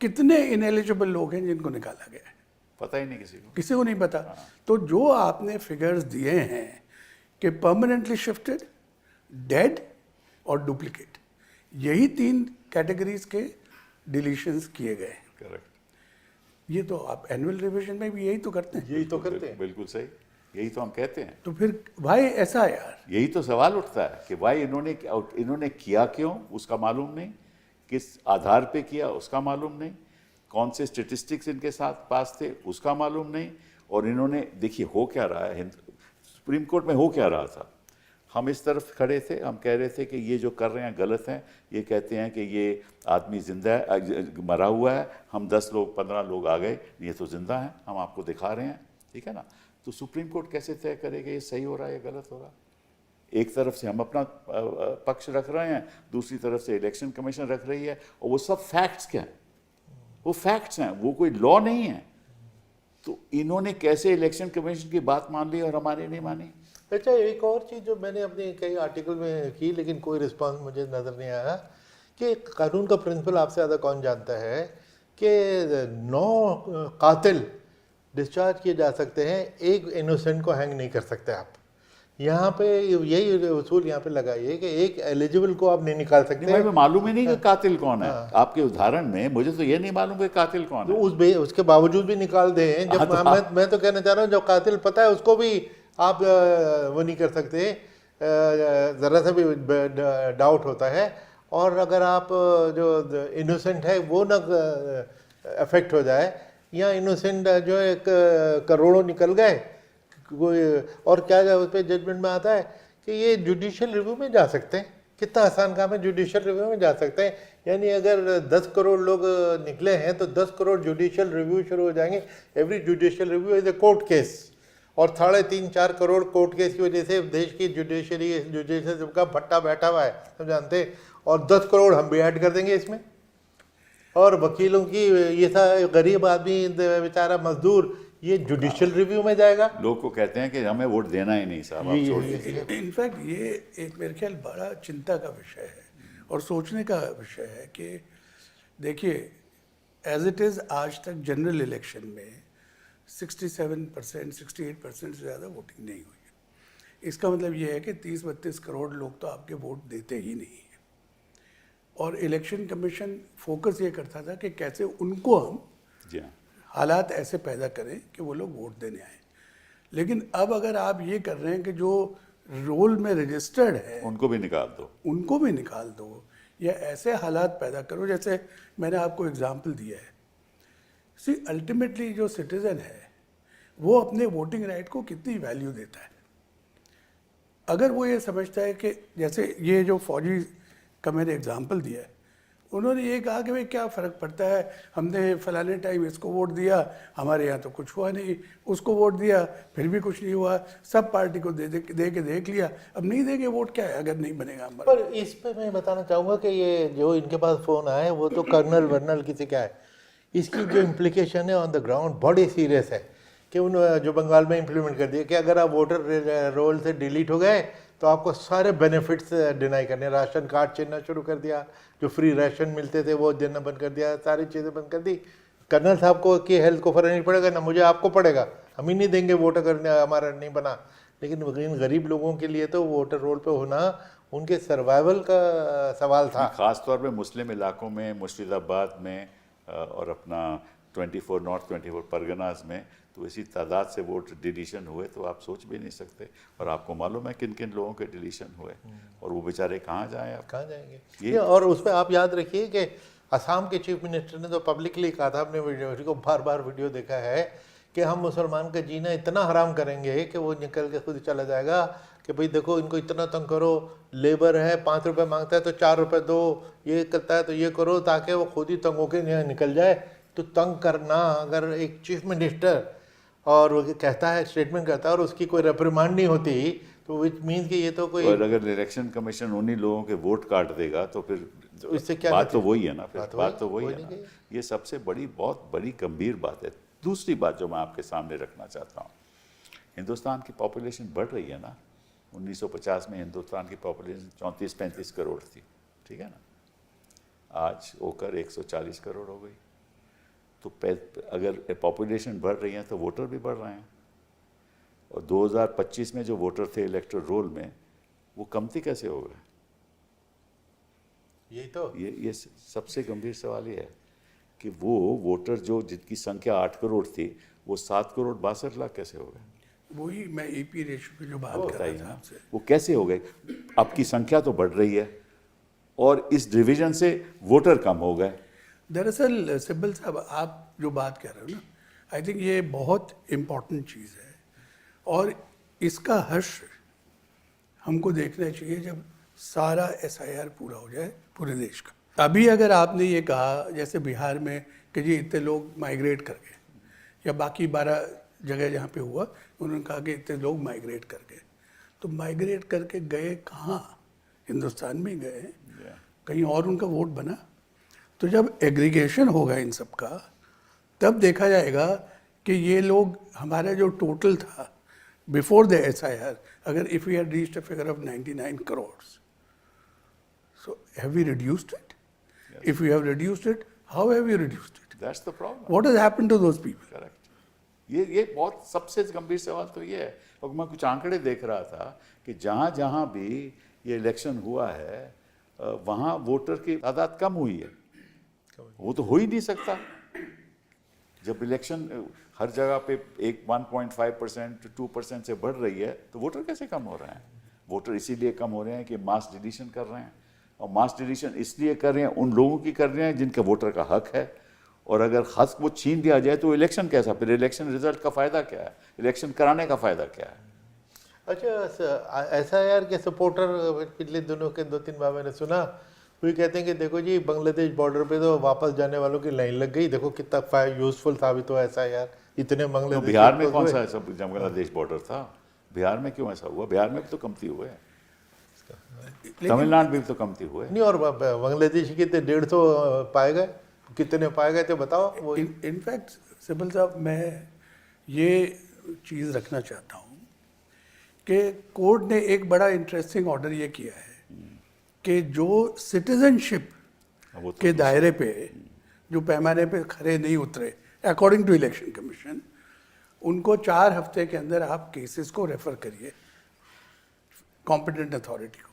कितने इनएलिजिबल लोग हैं जिनको निकाला गया है? पता ही नहीं किसी को नहीं पता। तो जो आपने फिगर्स दिए हैं कि परमानेंटली शिफ्टेड, डेड और डुप्लीकेट, यही तीन कैटेगरीज के डिलीशंस किए गए हैं। करेक्ट। ये तो आप एनुअल रिवीजन में भी यही तो करते हैं। यही तो करते हैं। बिल्कुल सही, यही तो हम कहते हैं। तो फिर भाई ऐसा यार, यही तो सवाल उठता है कि भाई इन्होंने किया क्यों, उसका मालूम नहीं, किस आधार पे किया उसका मालूम नहीं, कौन से स्टेटिस्टिक्स इनके साथ पास थे उसका मालूम नहीं। और इन्होंने देखिए हो क्या रहा है, सुप्रीम कोर्ट में हो क्या रहा था। हम इस तरफ खड़े थे, हम कह रहे थे कि ये जो कर रहे हैं गलत हैं, ये कहते हैं कि ये आदमी जिंदा है, मरा हुआ है, हम 10 लोग 15 लोग आ गए, ये तो जिंदा हैं, हम आपको दिखा रहे हैं, ठीक है ना। तो सुप्रीम कोर्ट कैसे तय करेगा ये सही हो रहा है या गलत हो रहा है? एक तरफ से हम अपना पक्ष रख रहे हैं, दूसरी तरफ से इलेक्शन कमीशन रख रही है, और वो सब फैक्ट्स क्या हैं? वो फैक्ट्स हैं, वो कोई लॉ नहीं है। तो इन्होंने कैसे इलेक्शन कमीशन की बात मान ली और हमारी नहीं मानी? अच्छा, एक और चीज़ जो मैंने अपने कई आर्टिकल में की लेकिन कोई रिस्पांस मुझे नज़र नहीं आया कि कानून का प्रिंसिपल आपसे ज़्यादा कौन जानता है कि 9 कातिल डिस्चार्ज किए जा सकते हैं, एक इनोसेंट को हैंग नहीं कर सकते आप। यहाँ पे यही उसूल यहाँ पे लगाइए कि एक एलिजिबल को आप नहीं निकाल सकते। भाई मालूम ही नहीं कि कातिल कौन है। आपके उदाहरण में मुझे तो ये नहीं मालूम कि कातिल कौन है। तो उसके बावजूद भी निकाल दें। जब मैं तो कहना चाह रहा हूँ जब कातिल पता है उसको भी आप वो नहीं कर सकते, ज़रा सा भी डाउट होता है। और अगर आप जो इनोसेंट है वो ना अफेक्ट हो जाए, या इनोसेंट जो एक करोड़ों निकल गए कोई, और क्या उस पर जजमेंट में आता है कि ये जुडिशियल रिव्यू में जा सकते हैं। कितना आसान काम है, जुडिशियल रिव्यू में जा सकते हैं। यानी अगर 10 करोड़ लोग निकले हैं तो 10 करोड़ जुडिशियल रिव्यू शुरू हो जाएंगे। Every judicial review is a court case, और 3.5-4 करोड़ कोर्ट केस की वजह से देश की जुडिशियल का भट्टा बैठा हुआ है, हम जानते हैं। और 10 करोड़ हम भी ऐड कर देंगे इसमें, और वकीलों की ये सा गरीब आदमी बेचारा मजदूर ये जुडिशियल रिव्यू में जाएगा। लोग को कहते हैं कि हमें वोट देना ही नहीं साहब, आप छोड़ दीजिए। इनफैक्ट ये एक मेरे ख्याल बड़ा चिंता का विषय है और सोचने का विषय है कि देखिए, एज इट इज़ आज तक जनरल इलेक्शन में 67%, 68% से ज़्यादा वोटिंग नहीं हुई है। इसका मतलब ये है कि 30-32 करोड़ लोग तो आपके वोट देते ही नहीं हैं। और इलेक्शन कमीशन फोकस ये करता था कि कैसे उनको हम जी हाँ, हालात ऐसे पैदा करें कि वो लोग वोट देने आए। लेकिन अब अगर आप ये कर रहे हैं कि जो रोल में रजिस्टर्ड है उनको भी निकाल दो, उनको भी निकाल दो, या ऐसे हालात पैदा करो जैसे मैंने आपको एग्जाम्पल दिया है। सी अल्टीमेटली जो सिटीज़न है वो अपने वोटिंग राइट को कितनी वैल्यू देता है। अगर वो ये समझता है कि जैसे ये जो फौजी का मैंने एग्जाम्पल दिया है, उन्होंने ये कहा कि भाई क्या फ़र्क पड़ता है, हमने फलाने टाइम इसको वोट दिया, हमारे यहाँ तो कुछ हुआ नहीं, उसको वोट दिया फिर भी कुछ नहीं हुआ, सब पार्टी को दे के देख लिया, अब नहीं देंगे वोट, क्या है अगर नहीं बनेगा हमारा। पर इस पे मैं बताना चाहूँगा कि ये जो इनके पास फ़ोन आए वो तो कर्नल वर्नल किसी का है, इसकी जो इम्प्लीकेशन है ऑन द ग्राउंड बड़ी सीरियस है कि उन जो बंगाल में इम्प्लीमेंट कर दिया कि अगर आप वोटर रोल से डिलीट हो गए तो आपको सारे बेनिफिट्स डिनाई करने, राशन कार्ड छीनना शुरू कर दिया, जो फ्री राशन मिलते थे वो देना बंद कर दिया, सारी चीज़ें बंद कर दी। कर्नल साहब को की हेल्थ को फर्क नहीं पड़ेगा, ना मुझे आपको पड़ेगा, हम ही नहीं देंगे वोट अगर हमारा नहीं बना। लेकिन इन गरीब लोगों के लिए तो वोटर रोल पे होना उनके सर्वाइवल का सवाल था। ख़ास तौर पे मुस्लिम इलाकों में, मुर्शिदाबाद में और अपना 24 नॉर्थ 24 परगनाज में तो इसी तादाद से वोट डिलीशन हुए, तो आप सोच भी नहीं सकते। और आपको मालूम है किन किन लोगों के डिलीशन हुए, और वो बेचारे कहाँ जाएं, आप कहाँ जाएंगे। और उस पर आप याद रखिए कि असम के चीफ मिनिस्टर ने तो पब्लिकली कहा था, आपने वीडियो को बार बार वीडियो देखा है कि हम मुसलमान का जीना इतना हराम करेंगे कि वो निकल के खुद चला जाएगा कि भाई देखो इनको इतना तंग करो, लेबर है 5 रुपए मांगता है तो 4 रुपए दो, ये करता है तो ये करो, ताकि वो खुद ही तंग होकर निकल जाए। तो तंग करना, अगर एक चीफ मिनिस्टर और वो कहता है, स्टेटमेंट करता है और उसकी कोई रिप्रिमांड नहीं होती, तो विच मीन कि ये तो कोई, और अगर इलेक्शन कमीशन उन्हीं लोगों के वोट काट देगा तो फिर इससे क्या बात तो वही है ना, फिर बात बात तो वही वही है नहीं ना। ये सबसे बड़ी, बहुत बड़ी गंभीर बात है। दूसरी बात जो मैं आपके सामने रखना चाहता हूँ, हिंदुस्तान की पॉपुलेशन बढ़ रही है ना। 1950 में हिंदुस्तान की पॉपुलेशन 34-35 करोड़ थी, ठीक है ना। आज होकर 140 करोड़ हो गई। तो अगर पॉपुलेशन बढ़ रही है तो वोटर भी बढ़ रहे हैं। और 2025 में जो वोटर थे इलेक्टोरल रोल में, वो कमती कैसे हो गए? यही तो ये सबसे गंभीर सवाल ये है कि वो वोटर जो जिनकी संख्या 8 करोड़ थी, वो 7 करोड़ 62 लाख कैसे हो गए? वही मैं ईपी रेशियो की जो बात कर बताइए रहा था ना, आपसे। वो कैसे हो गए? आपकी संख्या तो बढ़ रही है और इस डिवीजन से वोटर कम हो गए। दरअसल सिब्बल साहब, आप जो बात कर रहे हो ना, आई थिंक ये बहुत इम्पोर्टेंट चीज़ है और इसका हर्ष हमको देखना चाहिए जब सारा एसआईआर पूरा हो जाए पूरे देश का। अभी अगर आपने ये कहा जैसे बिहार में कि जी इतने लोग माइग्रेट कर गए, या बाकी 12 जगह जहाँ पे हुआ उन्होंने कहा कि इतने लोग माइग्रेट कर गए, तो माइग्रेट करके गए कहाँ? हिंदुस्तान में गए, कहीं और उनका वोट बना? तो जब एग्रीगेशन होगा इन सब का, तब देखा जाएगा कि ये लोग, हमारा जो टोटल था बिफोर द एसआईआर, अगर if we had reached a figure of 99 crore, so have we reduced it? Yes. If we have reduced it, how have we reduced it? That's the problem. What has happened to those people? Correct. ये बहुत सबसे गंभीर सवाल तो ये है। और मैं कुछ आंकड़े देख रहा था कि जहाँ जहाँ भी ये इलेक्शन हुआ है, वहाँ वोटर की तादाद कम हुई है। वो तो हो ही नहीं सकता। जब इलेक्शन हर जगह पे 1.5% 2% से बढ़ रही है, तो वोटर कैसे कम हो रहे हैं? वोटर इसीलिए कम हो रहे हैं कि मास डिलीशन कर रहे हैं, और मास डिलीशन इसलिए कर रहे हैं, उन लोगों की कर रहे हैं जिनके वोटर का हक है। और अगर हक वो छीन दिया जाए तो इलेक्शन कैसा? फिर इलेक्शन रिजल्ट का फ़ायदा क्या है? इलेक्शन कराने का फ़ायदा क्या है? अच्छा, एसआईआर के सपोर्टर पिछले दिनों के 2-3 बार मैंने सुना, वो कहते हैं कि देखो जी बांग्लादेश बॉर्डर पे तो वापस जाने वालों की लाइन लग गई, देखो कितना यूजफुल साबित हुआ एसआईआर। इतने तो बांग्लादेश बिहार में कौन सा ऐसा बांग्लादेश बॉर्डर था? बिहार में क्यों ऐसा हुआ? बिहार में भी तो कमती हुए, तमिलनाडु में भी तो कमती हुए। नहीं, और बांग्लादेशी कितने 150 पाए गए, कितने पाए गए थे बताओ? वो इनफैक्ट सिब्बल साहब, मैं ये चीज़ रखना चाहता हूँ कि कोर्ट ने एक बड़ा इंटरेस्टिंग ऑर्डर ये किया है कि जो सिटीजनशिप वो तो के दायरे पे जो पैमाने पे खरे नहीं उतरे अकॉर्डिंग टू इलेक्शन कमीशन, उनको 4 हफ्ते के अंदर आप केसेस को रेफर करिए कॉम्पिटेंट अथॉरिटी को।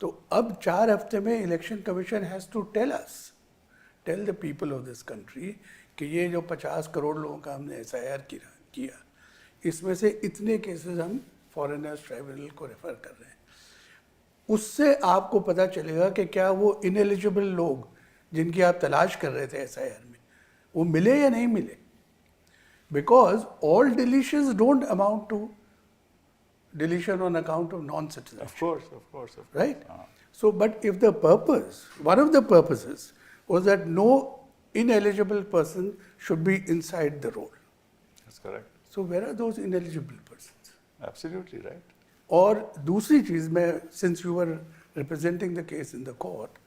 तो अब 4 हफ्ते में election commission has to tell the people of this country कि ये जो 50 करोड़ लोगों का हमने एसआईआर किया, इसमें से इतने केसेस हम फॉरेनर्स ट्राइब्यूनल को रेफर कर रहे हैं। उससे आपको पता चलेगा कि क्या वो इनएलिजिबल लोग जिनकी आप तलाश कर रहे थे एसआईआर में, वो मिले या नहीं मिले। Because all deletions don't amount to deletion on account of non-citizenship. Of course. Right? So, but if the purpose, one of the purposes was that no ineligible person should be inside the roll. That's correct. So, where are those ineligible persons? Absolutely right. और दूसरी चीज़, मैं since you were representing the case in the court,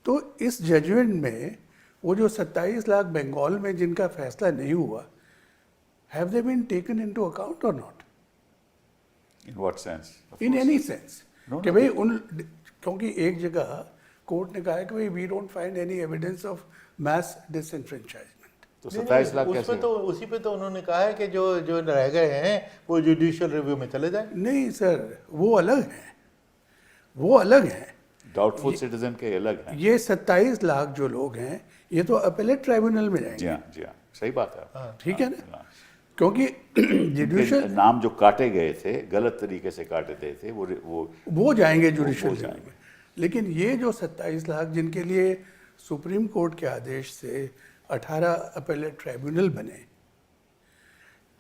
तो इस judgement में वो जो 27 लाख बंगाल में जिनका फैसला नहीं हुआ, have they been taken into account or not? In what sense? In any sense. No, कि भाई क्योंकि एक जगह कोर्ट ने कहा है कि भाई we don't find any evidence of mass disenfranchisement. तो 27 लाख कैसे? उसमें तो उसी पे तो उन्होंने कहा है कि जो रह गए हैं वो जुडिशियल रिव्यू में चले जाए। नहीं सर, वो अलग हैं। डाउटफुल सिटीजन के अलग हैं। ये 27 लाख जो लोग हैं, ये तो अपीलेट ट्राइब्यूनल में जाएंगे। जी हाँ, सही बात है। ठीक है ना, क्योंकि जुडिशियल नाम जो काटे गए थे, गलत तरीके से काटे गए थे, वो जाएंगे जुडिशियल में। लेकिन ये जो 27 लाख जिनके लिए सुप्रीम कोर्ट के आदेश से 18 अपीलेट ट्राइब्यूनल बने,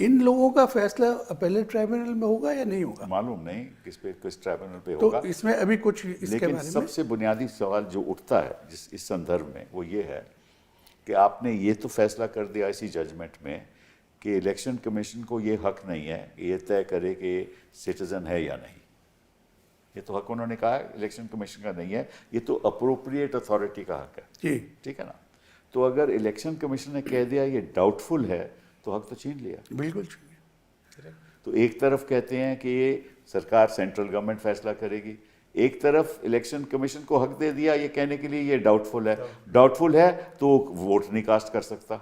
इन लोगों का फैसला अपेलेट ट्राइब्यूनल में होगा या नहीं होगा? मालूम नहीं किस ट्राइब्यूनल पे तो होगा। इसमें अभी कुछ इसके लेकिन बारे में सबसे बुनियादी सवाल जो उठता है इस संदर्भ में वो ये है कि आपने ये तो फैसला कर दिया इसी जजमेंट में कि इलेक्शन कमीशन को ये हक नहीं है ये तय करे कि सिटीजन है या नहीं। ये तो हक उन्होंने कहा है इलेक्शन कमीशन का नहीं है, ये तो अप्रोप्रिएट अथॉरिटी का हक है। जी, ठीक है ना। तो अगर इलेक्शन कमीशन ने कह दिया ये डाउटफुल है तो हक तो छीन लिया। बिल्कुल। तो एक तरफ कहते हैं कि ये सरकार सेंट्रल गवर्नमेंट फैसला करेगी, एक तरफ इलेक्शन कमीशन को हक दे दिया ये कहने के लिए ये डाउटफुल है तो वोट नहीं कास्ट कर सकता।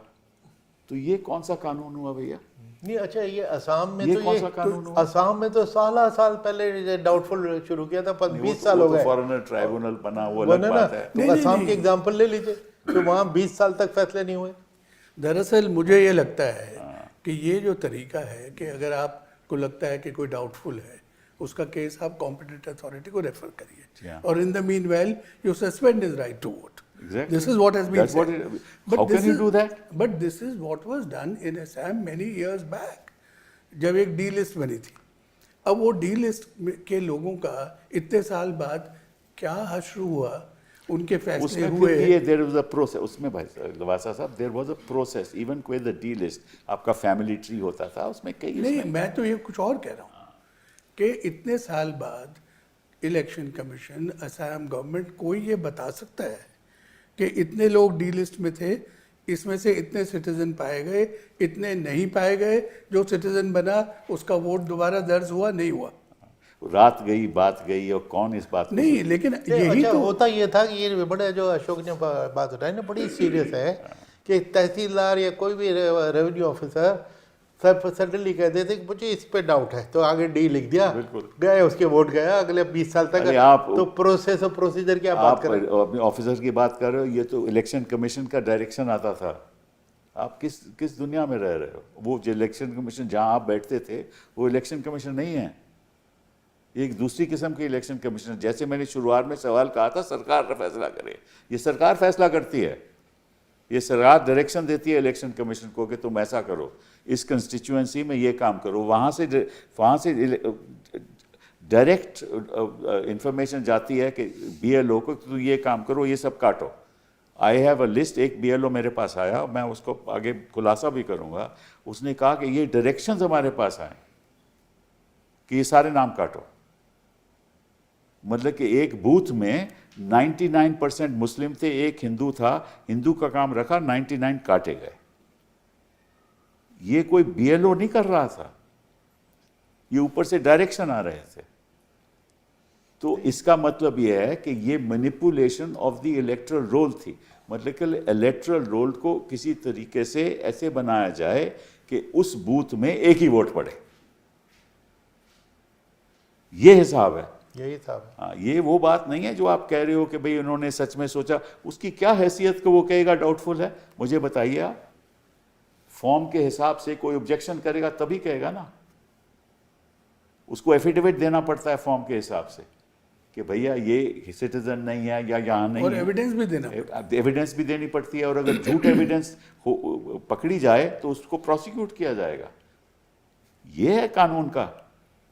तो ये कौन सा कानून हुआ भैया? नहीं अच्छा, ये असम में ये तो कौन सा कानून हुआ? असम में तो साल पहले डाउटफुल शुरू किया था, पर 20 साल हो गए। फॉरेनर ट्राइब्यूनल बना वो वो अलग ना बात है। तो असम की एग्जांपल ले लीजिए, तो वहाँ 20 साल तक फैसले नहीं हुए। दरअसल मुझे ये लगता है कि ये जो तरीका है कि अगर आपको लगता है कि कोई डाउटफुल है उसका केस आप कॉम्पिटेंट अथॉरिटी को रेफर करिए, Yeah. और in the meanwhile you suspend his right to vote. Exactly. This is what has been That's what said. how can you do that? But this is what was done in Assam many years back, जब एक D list बनी थी। अब वो D list के लोगों का इतने साल बाद क्या हश्र हुआ, उनके फैसले उसमें हुए। फिर ये देयर वाज अ प्रोसेस, उसमें भाई लवासा साहब there was a process even कोई द डी लिस्ट आपका फैमिली ट्री होता था उसमें कई नहीं, मैं तो ये कुछ और कह रहा हूँ कि इतने साल बाद इलेक्शन कमीशन, असम गवर्नमेंट कोई ये बता सकता है कि इतने लोग डी लिस्ट में थे, इसमें से इतने सिटीजन पाए गए, इतने नहीं पाए गए, जो सिटीजन बना उसका वोट दोबारा दर्ज हुआ नहीं हुआ। रात गई बात गई और कौन इस बात नहीं, लेकिन यही अच्छा, तो होता ये था कि ये बड़े जो अशोक ने बात उठाई ना, बड़ी सीरियस है कि तहसीलदार या कोई भी रेवेन्यू ऑफिसर सब सडनली कह देते कि मुझे इस पे डाउट है, तो आगे डी लिख दिया, बिल्कुल। गए उसके वोट गया अगले 20 साल तक। आप तो प्रोसेस और प्रोसीजर की आप बात कर रहे हैं। अपने ऑफिसर की बात कर रहे हो, ये तो इलेक्शन कमीशन का डायरेक्शन आता था। आप किस दुनिया में रह रहे हो? वो जो इलेक्शन कमीशन जहां आप बैठते थे वो इलेक्शन कमीशन नहीं है, एक दूसरी किस्म के इलेक्शन कमीशन। जैसे मैंने शुरुआत में सवाल कहा था सरकार फैसला करे, ये सरकार फैसला करती है, ये सरकार डायरेक्शन देती है इलेक्शन कमीशन को कि तुम ऐसा करो, इस कंस्टिट्यूएंसी में ये काम करो। वहाँ से डायरेक्ट इंफॉर्मेशन जाती है कि बीएलओ को तुम ये काम करो, ये सब काटो। आई हैव अ लिस्ट, एक बीएलओ मेरे पास आया, मैं उसको आगे खुलासा भी करूँगा। उसने कहा कि ये डायरेक्शंस हमारे पास आए कि ये सारे नाम काटो। मतलब कि एक बूथ में 99% मुस्लिम थे, एक हिंदू था, हिंदू का काम रखा, 99 काटे गए। ये कोई बीएलओ नहीं कर रहा था, ये ऊपर से डायरेक्शन आ रहे थे। तो इसका मतलब यह है कि ये manipulation of the electoral roll थी। मतलब कि इलेक्टरल रोल को किसी तरीके से ऐसे बनाया जाए कि उस बूथ में एक ही वोट पड़े, ये हिसाब है। यही था। हाँ, ये वो बात नहीं है जो आप कह रहे हो कि भाई उन्होंने सच में सोचा। उसकी क्या हैसियत को वो कहेगा डाउटफुल है? मुझे बताइए आप। फॉर्म के हिसाब से कोई ऑब्जेक्शन करेगा तभी कहेगा ना, उसको एफिडेविट देना पड़ता है फॉर्म के हिसाब से कि भैया ये सिटीजन नहीं है या यहाँ नहीं और है। एविडेंस भी देना, एविडेंस भी देनी पड़ती है, और अगर झूठ एविडेंस पकड़ी जाए तो उसको प्रोसिक्यूट किया जाएगा। ये है कानून का।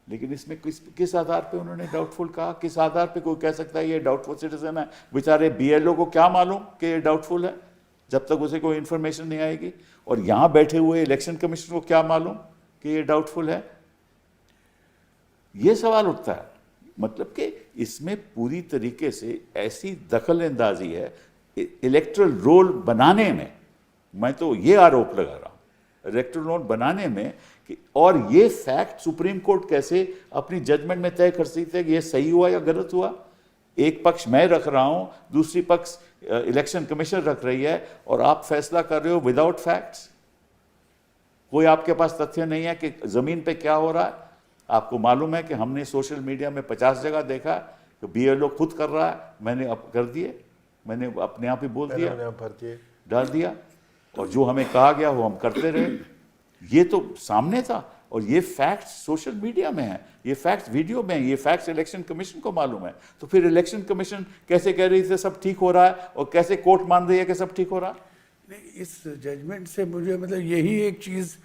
लेकिन इसमें किस आधार पे उन्होंने डाउटफुल कहा? किस आधार पे कोई कह सकता है ये डाउटफुल सिटीजन है? बेचारे बीएलओ को क्या मालूम कि ये डाउटफुल है जब तक उसे कोई इन्फॉर्मेशन नहीं आएगी, और यहाँ बैठे हुए इलेक्शन कमीशन को क्या मालूम कि ये डाउटफुल है? ये सवाल उठता है। मतलब कि इसमें पूरी तरीके से ऐसी दखल अंदाजी है इलेक्टरल रोल बनाने में। मैं तो ये आरोप लगा रहा हूँ इलेक्टरल रोल बनाने में कि, और ये फैक्ट सुप्रीम कोर्ट कैसे अपनी जजमेंट में तय कर सकते हैं कि ये सही हुआ या गलत हुआ। एक पक्ष मैं रख रहा हूँ, दूसरी पक्ष इलेक्शन कमीशन रख रही है, और आप फैसला कर रहे हो विदाउट फैक्ट्स। कोई आपके पास तथ्य नहीं है कि जमीन पे क्या हो रहा है। आपको मालूम है कि हमने सोशल मीडिया में 50 जगह देखा कि बीएलओ खुद कर रहा है, मैंने अब कर दिए, मैंने अपने आप ही बोल दिया, डाल दिया, और जो हमें कहा गया वो हम करते रहे। ये तो सामने था, और ये फैक्ट्स सोशल मीडिया में है, ये फैक्ट्स वीडियो में है, ये फैक्ट्स इलेक्शन कमीशन को मालूम है। तो फिर इलेक्शन कमीशन कैसे कह रही थी सब ठीक हो रहा है, और कैसे कोर्ट मान रही है कि सब ठीक हो रहा है? नहीं, इस जजमेंट से मुझे मतलब यही एक चीज़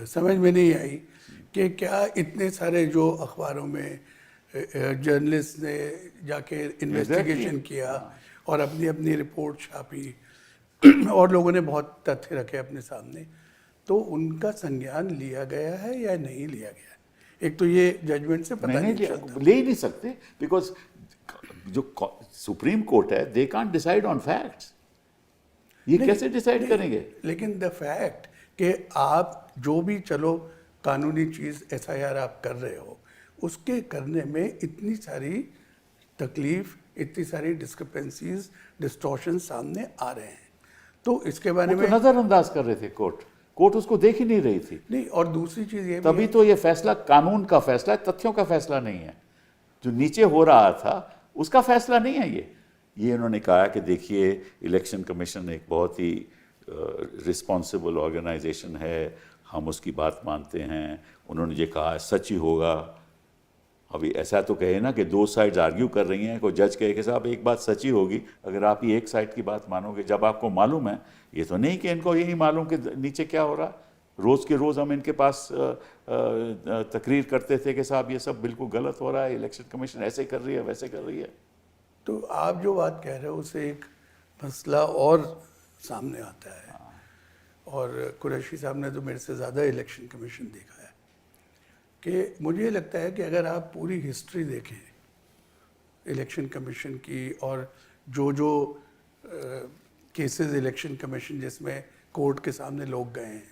समझ में नहीं आई कि क्या इतने सारे जो अखबारों में जर्नलिस्ट ने जाके इन्वेस्टिगेशन किया और अपनी अपनी रिपोर्ट छापी और लोगों ने बहुत तथ्य रखे अपने सामने, तो उनका संज्ञान लिया गया है या नहीं लिया गया है? एक तो ये जजमेंट से पता नहीं चलता। ले ही नहीं सकते, बिकॉज जो सुप्रीम कोर्ट है they can't decide on facts. ये कैसे डिसाइड करेंगे? लेकिन द फैक्ट कि आप जो भी चलो कानूनी चीज़ एफआईआर आप कर रहे हो, उसके करने में इतनी सारी तकलीफ, इतनी सारी डिस्क्रिपेंसीज, डिस्टॉर्शन सामने आ रहे हैं, तो इसके बारे में नजरअंदाज कर रहे थे कोर्ट उसको देख ही नहीं रही थी। नहीं, और दूसरी चीज़ ये तभी तो ये फैसला कानून का फैसला है, तथ्यों का फैसला नहीं है। जो नीचे हो रहा था उसका फैसला नहीं है ये इन्होंने कहा कि देखिए इलेक्शन कमीशन एक बहुत ही रिस्पॉन्सिबल ऑर्गेनाइजेशन है, हम उसकी बात मानते हैं, उन्होंने ये कहा सच ही होगा। अभी ऐसा तो कहे ना कि दो साइड्स आर्ग्यू कर रही हैं, कोई जज कहे कि साहब एक बात सच ही होगी अगर आप ही एक साइड की बात मानोगे, जब आपको मालूम है। ये तो नहीं कि इनको यही मालूम कि नीचे क्या हो रहा। रोज़ के रोज़ हम इनके पास तकरीर करते थे कि साहब ये सब बिल्कुल गलत हो रहा है, इलेक्शन कमीशन ऐसे कर रही है वैसे कर रही है। तो आप जो बात कह रहे हो उससे एक मसला और सामने आता है, और कुरैशी साहब ने तो मेरे से ज़्यादा इलेक्शन कमीशन देखा है, कि मुझे लगता है कि अगर आप पूरी हिस्ट्री देखें इलेक्शन कमीशन की, और जो केसेस इलेक्शन कमीशन जिसमें कोर्ट के सामने लोग गए हैं,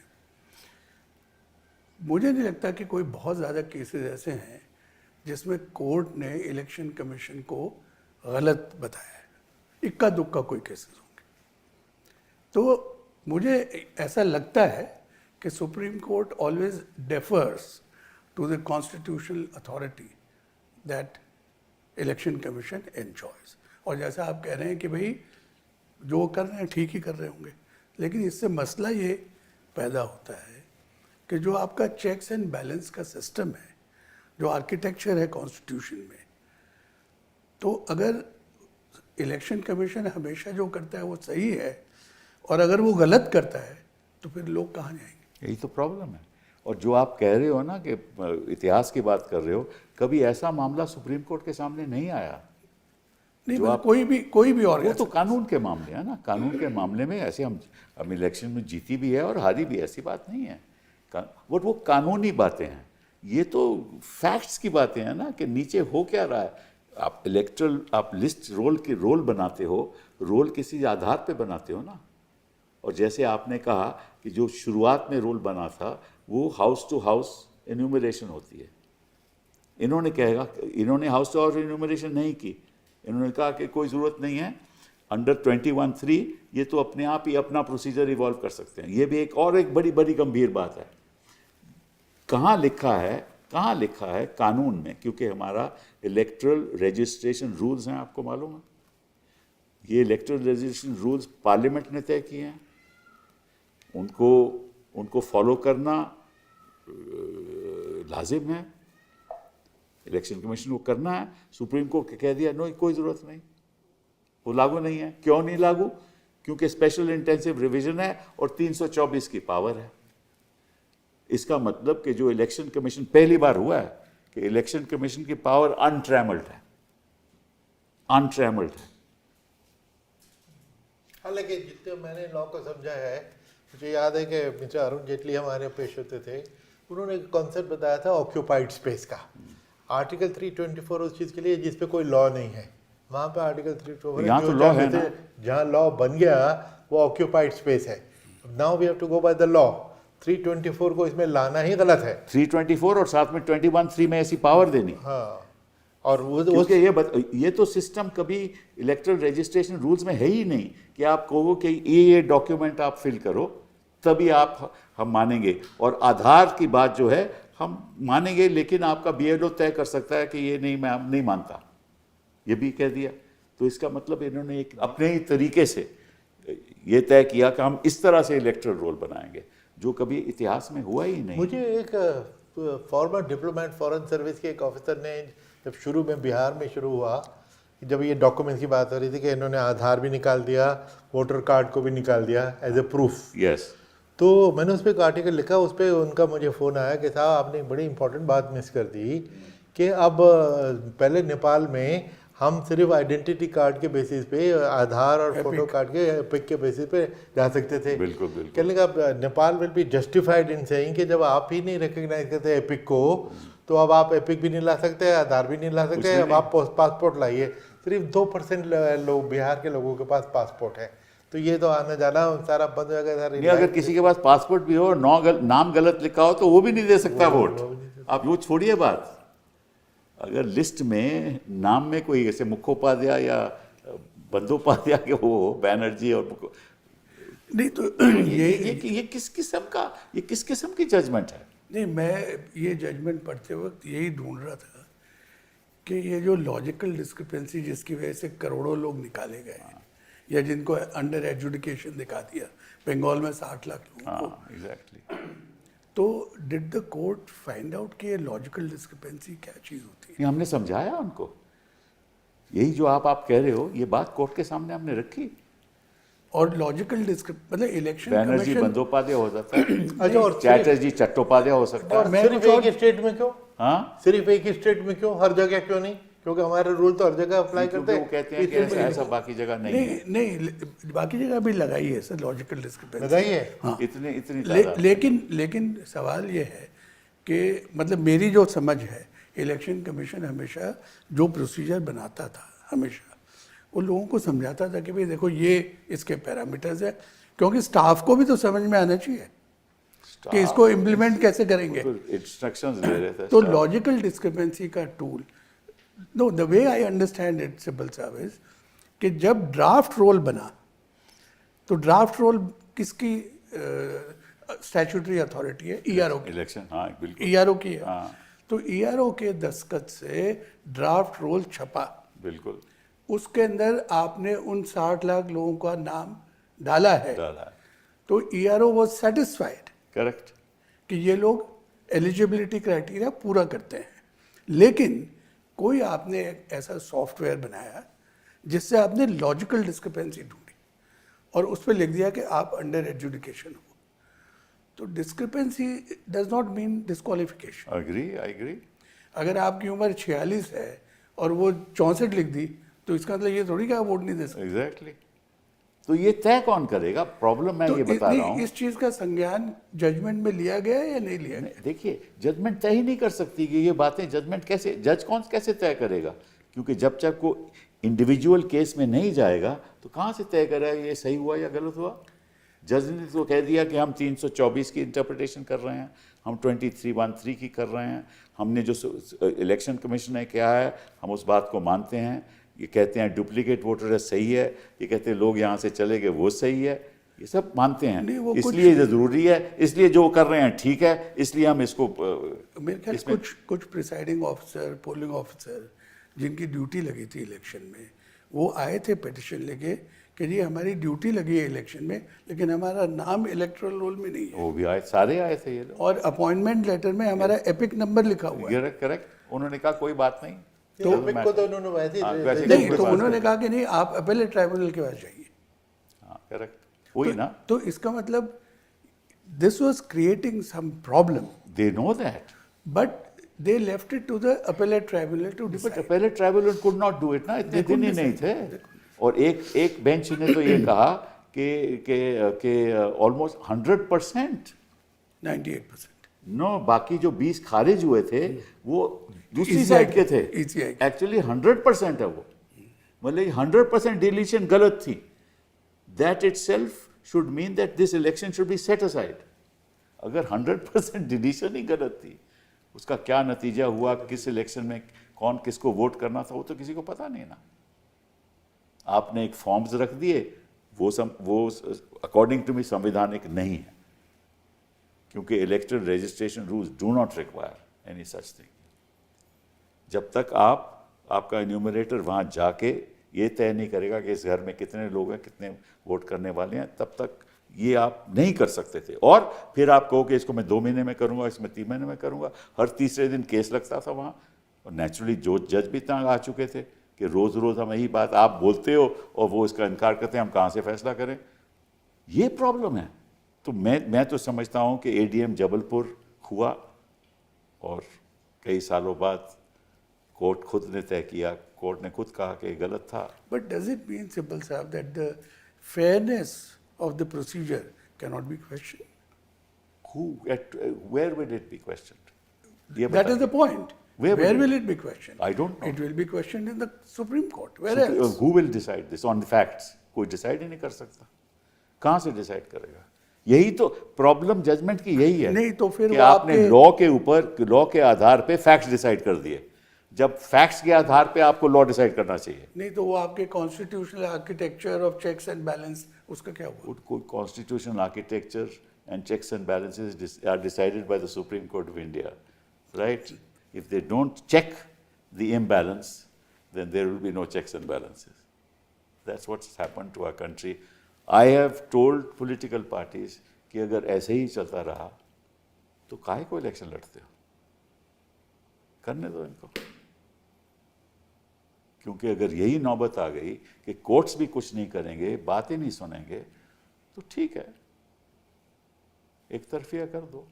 मुझे नहीं लगता कि कोई बहुत ज़्यादा केसेस ऐसे हैं जिसमें कोर्ट ने इलेक्शन कमीशन को गलत बताया है। इक्का दुक्का कोई केसेस होंगे। तो मुझे ऐसा लगता है कि Supreme Court always defers to the constitutional authority that Election Commission enjoys. और जैसा आप कह रहे हैं कि भाई जो कर रहे हैं ठीक ही कर रहे होंगे, लेकिन इससे मसला ये पैदा होता है कि जो आपका चेक्स एंड बैलेंस का सिस्टम है, जो आर्किटेक्चर है कॉन्स्टिट्यूशन में, तो अगर इलेक्शन कमीशन हमेशा जो करता है वो सही है और अगर वो गलत करता है तो फिर लोग कहाँ जाएंगे? यही तो प्रॉब्लम है। और जो आप कह रहे हो ना कि इतिहास की बात कर रहे हो, कभी ऐसा मामला सुप्रीम कोर्ट के सामने नहीं आया। नहीं, मतलब कोई भी और वो तो कानून के मामले है ना, कानून के मामले में ऐसे हम इलेक्शन में जीती भी है और हारी भी, ऐसी बात नहीं है। बट वो कानूनी बातें हैं, ये तो फैक्ट्स की बातें हैं ना कि नीचे हो क्या रहा है। आप लिस्ट रोल बनाते हो, रोल किसी आधार पे बनाते हो ना। और जैसे आपने कहा कि जो शुरुआत में रोल बना था वो हाउस टू हाउस एन्यूमरेशन होती है। इन्होंने हाउस टू हाउस एन्यूमरेशन नहीं की। इन्होंने कहा कि कोई ज़रूरत नहीं है, अंडर 21(3) ये तो अपने आप ही अपना प्रोसीजर इवॉल्व कर सकते हैं। ये भी एक बड़ी गंभीर बात है। कहाँ लिखा है कानून में? क्योंकि हमारा इलेक्टरल रजिस्ट्रेशन रूल्स हैं, आपको मालूम है। ये इलेक्टरल रजिस्ट्रेशन रूल्स पार्लियामेंट ने तय किए हैं, उनको फॉलो करना लाजिम है। इलेक्शन कमीशन को करना है। सुप्रीम कोर्ट कह दिया नो, कोई ज़रूरत नहीं, वो लागू नहीं है। क्यों नहीं लागू? क्योंकि स्पेशल इंटेंसिव रिवीजन है और 324 की पावर है। इसका मतलब कि जो इलेक्शन कमीशन, पहली बार हुआ है कि इलेक्शन कमीशन की पावर अनट्रैमल्ड है। हालांकि जितने मैंने लॉ को समझा है, मुझे याद है कि मिस्टर अरुण जेटली हमारे पेश होते थे, उन्होंने एक कॉन्सेप्ट बताया था ऑक्यूपाइड स्पेस का। आर्टिकल 324 उस चीज़ के लिए जिस पे कोई लॉ नहीं है, वहाँ पे आर्टिकल 324 यहाँ तो लॉ है ना, जहाँ लॉ बन गया वो ऑक्यूपाइड स्पेस है। Now we have to go by the law. 324 को इसमें लाना ही गलत है। 324 और साथ में 21(3) में ऐसी पावर देनी। हाँ, और क्योंकि ये तो सिस्टम कभी इलेक्टरल रजिस्ट्रेशन रूल्स में है ही नहीं कि आप कहो कि ये डॉक्यूमेंट आप फिल करो तभी हम मानेंगे। और आधार की बात जो है हम मानेंगे, लेकिन आपका बीएलओ तय कर सकता है कि ये मैं नहीं मानता, ये भी कह दिया। तो इसका मतलब इन्होंने एक अपने ही तरीके से ये तय किया कि हम इस तरह से इलेक्टरल रोल बनाएंगे, जो कभी इतिहास में हुआ ही नहीं। मुझे एक फॉर्मर डिप्लोमेट फॉरेन सर्विस के एक ऑफिसर ने, जब शुरू में बिहार में शुरू हुआ, जब ये डॉक्यूमेंट्स की बात हो रही थी कि इन्होंने आधार भी निकाल दिया, वोटर कार्ड को भी निकाल दिया एज ए प्रूफ। यस। तो मैंने उस पर एक आर्टिकल लिखा, उस पर उनका मुझे फ़ोन आया कि साहब आपने एक बड़ी इंपॉर्टेंट बात मिस कर दी कि अब पहले नेपाल में हम सिर्फ आइडेंटिटी कार्ड के बेसिस पे, आधार और फोटो कार्ड के एपिक के बेसिस पे जा सकते थे। बिल्कुल बिल्कुल। कहने का Nepal will be justified in saying कि जब आप ही नहीं रिकग्नाइज करते एपिक को, तो अब आप एपिक भी नहीं ला सकते, आधार भी नहीं ला सकते, अब आप पासपोर्ट लाइए। सिर्फ 2% लोग, बिहार के लोगों के पास पासपोर्ट है, तो ये तो आना जाना सारा बंद हो गया। नहीं, अगर किसी के पास पासपोर्ट भी हो, नाम गलत लिखा हो, तो वो भी नहीं दे सकता वोट। आप वो छोड़िए बात, अगर लिस्ट में नाम में कोई ऐसे मुखोपाध्याय या बंदोपाध्याय के हो, बैनर्जी और नहीं, तो ये किस किस्म की जजमेंट है? नहीं, मैं ये जजमेंट पढ़ते वक्त यही ढूंढ रहा था कि ये जो लॉजिकल डिस्क्रिपेंसी जिसकी वजह से करोड़ों लोग निकाले गए हैं, या जिनको अंडर एजुकेशन दिखा दिया बंगाल में 60 लाख लोगों को, एग्जैक्टली। तो did the court find out कि ये लॉजिकल डिस्क्रिपेंसी क्या चीज़ होती है? ये हमने समझाया उनको, यही जो आप कह रहे हो, ये बात कोर्ट के सामने हमने रखी। और लॉजिकल मतलब इलेक्शन बैनर्जी बंदोपाध्याय हो सकता है, अच्छा, और चैटर्जी चट्टोपाध्याय हो सकता है। और सिर्फ एक ही स्टेट में क्यों? हाँ, सिर्फ एक ही स्टेट में क्यों, हर जगह क्यों नहीं? क्योंकि हमारे रूल तो हर जगह अप्लाई करते हैं। वो कहते हैं कि ऐसा बाकी जगह नहीं है। नहीं, बाकी जगह भी लगाई है सर लॉजिकल डिस्क्रिपेंसी, लगाई है। हाँ, इतनी लेकिन सवाल ये है कि मतलब मेरी जो समझ है, इलेक्शन कमीशन हमेशा जो प्रोसीजर बनाता था, हमेशा उन लोगों को समझाता था कि भाई देखो ये इसके पैरामीटर्स है, क्योंकि स्टाफ को भी तो समझ में आना चाहिए कि इसको इम्प्लीमेंट कैसे करेंगे। इंस्ट्रक्शंस दे रहे थे। तो लॉजिकल डिस्क्रिपेंसी का tool, no, the way I understand it simple साहब इज कि जब ड्राफ्ट रोल बना, तो ड्राफ्ट रोल किसकी स्टैट्यूटरी अथॉरिटी है? ईआरओ की। इलेक्शन, हाँ बिल्कुल, ईआरओ की है। हाँ तो ईआरओ के दस्तखत से ड्राफ्ट रोल छपा, बिल्कुल उसके अंदर आपने उन 60 लाख लोगों का नाम डाला है, तो ईआरओ वाज सेटिस्फाइड, करेक्ट, कि ये लोग एलिजिबिलिटी क्राइटेरिया पूरा करते हैं। लेकिन कोई आपने एक ऐसा सॉफ्टवेयर बनाया जिससे आपने लॉजिकल डिस्क्रिपेंसी ढूंढी और उस पर लिख दिया कि आप अंडर एजुकेशन हो, तो discrepancy does not mean disqualification. I agree. अगर आपकी उम्र 46 है और वो 64 लिख दी, तो इसका मतलब ये थोड़ी कि आप वोट नहीं दे सकते। एग्जैक्टली। तो ये तय कौन करेगा? प्रॉब्लम मैं ये बता रहा हूँ, इस चीज का संज्ञान जजमेंट में लिया गया है या नहीं लिया गया? देखिए, जजमेंट तय ही नहीं कर सकती कि ये बातें, जजमेंट कैसे, जज कौन कैसे तय करेगा? क्योंकि जब तक वो इंडिविजुअल केस में नहीं जाएगा तो कहाँ से तय करेगा ये सही हुआ या गलत हुआ? जज ने तो कह दिया कि हम 324 की इंटरप्रिटेशन कर रहे हैं, हम 2313 की कर रहे हैं, हमने जो इलेक्शन कमीशन ने किया है हम उस बात को मानते हैं। ये कहते हैं डुप्लीकेट वोटर सही है, ये कहते हैं लोग यहाँ से चले गए वो सही है, ये सब मानते हैं, इसलिए ये ज़रूरी है, इसलिए जो कर रहे हैं ठीक है, इसलिए हम इसको मेरे ख्याल कुछ प्रिसाइडिंग ऑफिसर, पोलिंग ऑफिसर जिनकी ड्यूटी लगी थी इलेक्शन में, वो आए थे पिटिशन लेके कि जी हमारी ड्यूटी लगी है इलेक्शन में, लेकिन हमारा नाम इलेक्टोरल रोल में नहीं है। वो भी आए, सारे आए थे ये लोग, और अपॉइंटमेंट लेटर में हमारा एपिक नंबर लिखा हुआ है। करेक्ट। उन्होंने कहा कोई बात नहीं, तो एपिक को तो उन्होंने वैसे वैसे नहीं, तो उन्होंने कहा कि नहीं, आप अपेलेट ट्राइब्यूनल के पास जाइए। हाँ करेक्ट, वही ना। तो इसका मतलब this was creating some problem, they know that, but they left it to the appellate tribunal to decide. But appellate tribunal could not do it ना, इतने दिन ही नहीं थे। और एक बेंच ने तो ये कहा कि ऑलमोस्ट 100%, 98%, नो, बाकी जो 20 खारिज हुए थे वो दूसरी साइड के थे, एक्चुअली 100% है वो, मतलब 100% डिलीशन गलत थी। That itself should mean that this election should be set aside. अगर 100% डिलीशन ही गलत थी, उसका क्या नतीजा हुआ, किस इलेक्शन में कौन किसको वोट करना था, वो तो किसी को पता नहीं ना। आपने एक फॉर्म्स रख दिए, वो अकॉर्डिंग टू मी संवैधानिक नहीं है, क्योंकि electoral registration rules do not require any such thing. जब तक आपका एन्यूमरेटर वहाँ जाके ये तय नहीं करेगा कि इस घर में कितने लोग हैं, कितने वोट करने वाले हैं, तब तक ये आप नहीं कर सकते थे। और फिर आप कहो कि इसको मैं 2 महीने में करूंगा, इसमें 3 महीने में करूंगा, हर तीसरे दिन केस लगता था वहाँ। और नेचुरली जो जज भी तंग आ चुके थे कि रोज़ रोज़ हम यही बात आप बोलते हो और वो इसका इनकार करते हैं, हम कहाँ से फैसला करें, ये प्रॉब्लम है। तो मैं तो समझता हूँ कि एडीएम जबलपुर हुआ और कई सालों बाद कोर्ट खुद ने तय किया, कोर्ट ने खुद कहा कि गलत था। But does it mean, Sibbal Sahab, that the fairness of the procedure cannot be questioned? Where will it be questioned? ये That is बताइए। the point. Where will it be questioned? I don't know. It will be questioned in the Supreme Court. Where else? Who will decide this on the facts? कोई decide ही नहीं कर सकता। कहाँ से decide करेगा? यही तो प्रॉब्लम जजमेंट की यही है। नहीं तो फिर कि वो आपने आपके- लॉ के ऊपर, लॉ के आधार पे फैक्ट्स डिसाइड कर दिए, जब फैक्ट्स के आधार पे आपको लॉ डिसाइड करना चाहिए। नहीं तो वो आपके constitutional architecture of checks and balance, उसका क्या हुआ? कोई constitutional architecture and checks and balances are decided by the Supreme Court of India, right? If they don't check the imbalance, then there will be no checks and balances. That's what's happened to our country. I have told political parties कि अगर ऐसे ही चलता रहा तो काहे को election लड़ते हो, करने दो इनको। क्योंकि अगर यही नौबत आ गई कि कोर्ट्स भी कुछ नहीं करेंगे, बातें नहीं सुनेंगे, तो ठीक है, एक तरफिया कर दो।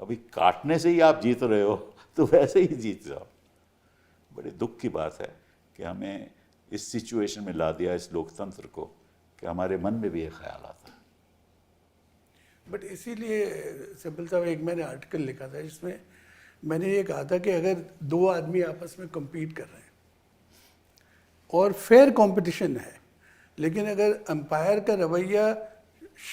अभी काटने से ही आप जीत रहे हो तो वैसे ही जीत जाओ। बड़े दुख की बात है कि हमें इस सिचुएशन में ला दिया इस लोकतंत्र को कि हमारे मन में भी ये ख्याल आता है। बट इसीलिए सिब्बल साहब, एक मैंने आर्टिकल लिखा था जिसमें मैंने ये कहा था कि अगर दो आदमी आपस में compete कर रहे हैं और फेयर कंपटीशन है, लेकिन अगर अंपायर का रवैया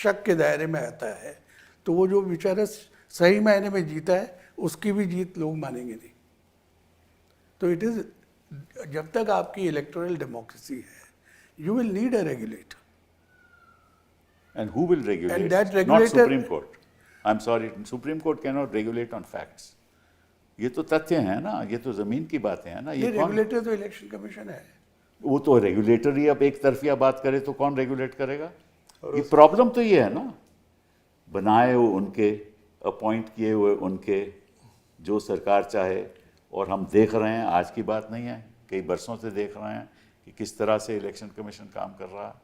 शक के दायरे में आता है तो वो जो बेचारा सही मायने में जीता है उसकी भी जीत लोग मानेंगे नहीं। तो इट इज, जब तक आपकी इलेक्टोरल डेमोक्रेसी है, you will need a regulator. And who will regulate? And that Not regulator- Supreme Court. I'm sorry, Supreme Court cannot regulate on facts. ये तो तथ्य है ना, ये तो जमीन की बातें हैं ना। ये ये कौन, रेगुलेटर तो इलेक्शन कमीशन है। वो तो रेगुलेटर ही अब एक तरफिया बात करे तो कौन रेगुलेट करेगा? ये प्रॉब्लम तो ये है ना, बनाए हुए उनके, अपॉइंट किए हुए उनके, जो सरकार चाहे, और हम देख रहे हैं, आज की बात नहीं है, कई बरसों से देख रहे हैं कि किस तरह से इलेक्शन कमीशन काम कर रहा है।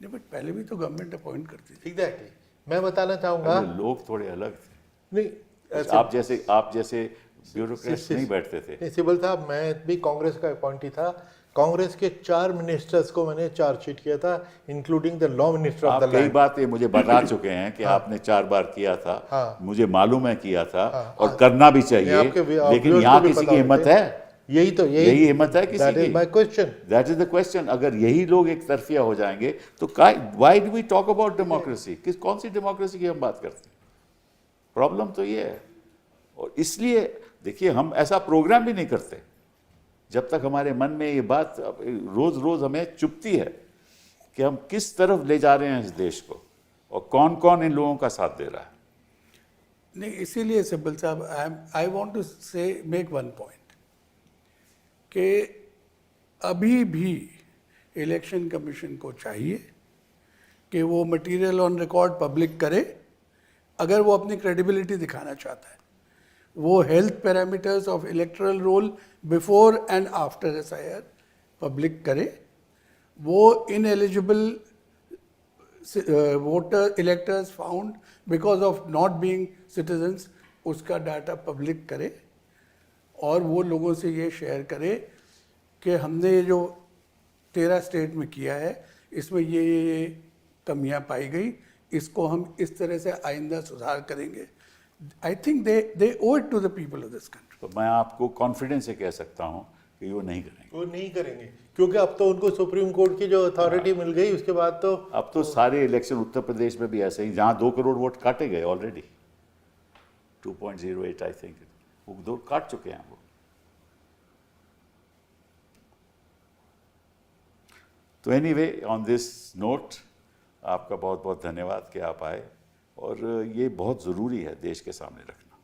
नहीं, बट पहले भी तो गवर्नमेंट अपॉइंट करती थी। एग्जैक्टली, मैं बताना चाहूँगा। पहले लोग थोड़े अलग थे, नहीं ऐसे- आप जैसे ब्यूरोक्रेट्स नहीं बैठते थे। नहीं सिब्बल साहब, मैं भी कांग्रेस का अपॉइंटी था। कांग्रेस के 4 मिनिस्टर्स को मैंने चार्जशीट किया था, including the law minister of आप द कई लैंड। बात ये मुझे बता चुके हैं कि आपने 4 बार किया था। हाँ। मुझे मालूम है किया था, हाँ। और करना भी चाहिए, आपके लेकिन viewers यहाँ को भी किसी पता की होना हिम्मत चाहिए। है? यही हिम्मत है किसी That is की? my question. That is the question. अगर यही लोग एक तरफिया हो जाएंगे तो why do we talk about democracy? कौन सी डेमोक्रेसी की हम बात करते हैं? प्रॉब्लम तो ये है। और इसलिए देखिए, हम ऐसा प्रोग्राम भी नहीं करते जब तक हमारे मन में ये बात रोज रोज हमें चुभती है कि हम किस तरफ ले जा रहे हैं इस देश को, और कौन कौन इन लोगों का साथ दे रहा है। नहीं, इसीलिए सिब्बल साहब, आई वांट टू से मेक वन पॉइंट कि अभी भी इलेक्शन कमीशन को चाहिए कि वो मटेरियल ऑन रिकॉर्ड पब्लिक करे अगर वो अपनी क्रेडिबिलिटी दिखाना चाहता है। वो health parameters of electoral roll before and after SIR public करे। वो ineligible voter electors found because of not being citizens, उसका डाटा पब्लिक करे, और वो लोगों से ये शेयर करे कि हमने ये जो 13 स्टेट में किया है इसमें ये कमियां पाई गई, इसको हम इस तरह से आइंदा सुधार करेंगे। I think they owe it to the people of this country. तो मैं आपको कॉन्फिडेंस से कह सकता हूं कि वो नहीं करेंगे। वो नहीं करेंगे, क्योंकि अब तो उनको सुप्रीम कोर्ट की जो अथॉरिटी मिल गई, उसके बाद तो अब तो सारे इलेक्शन उत्तर प्रदेश में भी ऐसे ही, जहां 2 करोड़ वोट काटे गए ऑलरेडी, 2.08 आई थिंक, वो 2 काट चुके हैं वो। तो एनीवे, ऑन दिस नोट आपका बहुत बहुत धन्यवाद कि आप आए, और ये बहुत ज़रूरी है देश के सामने रखना।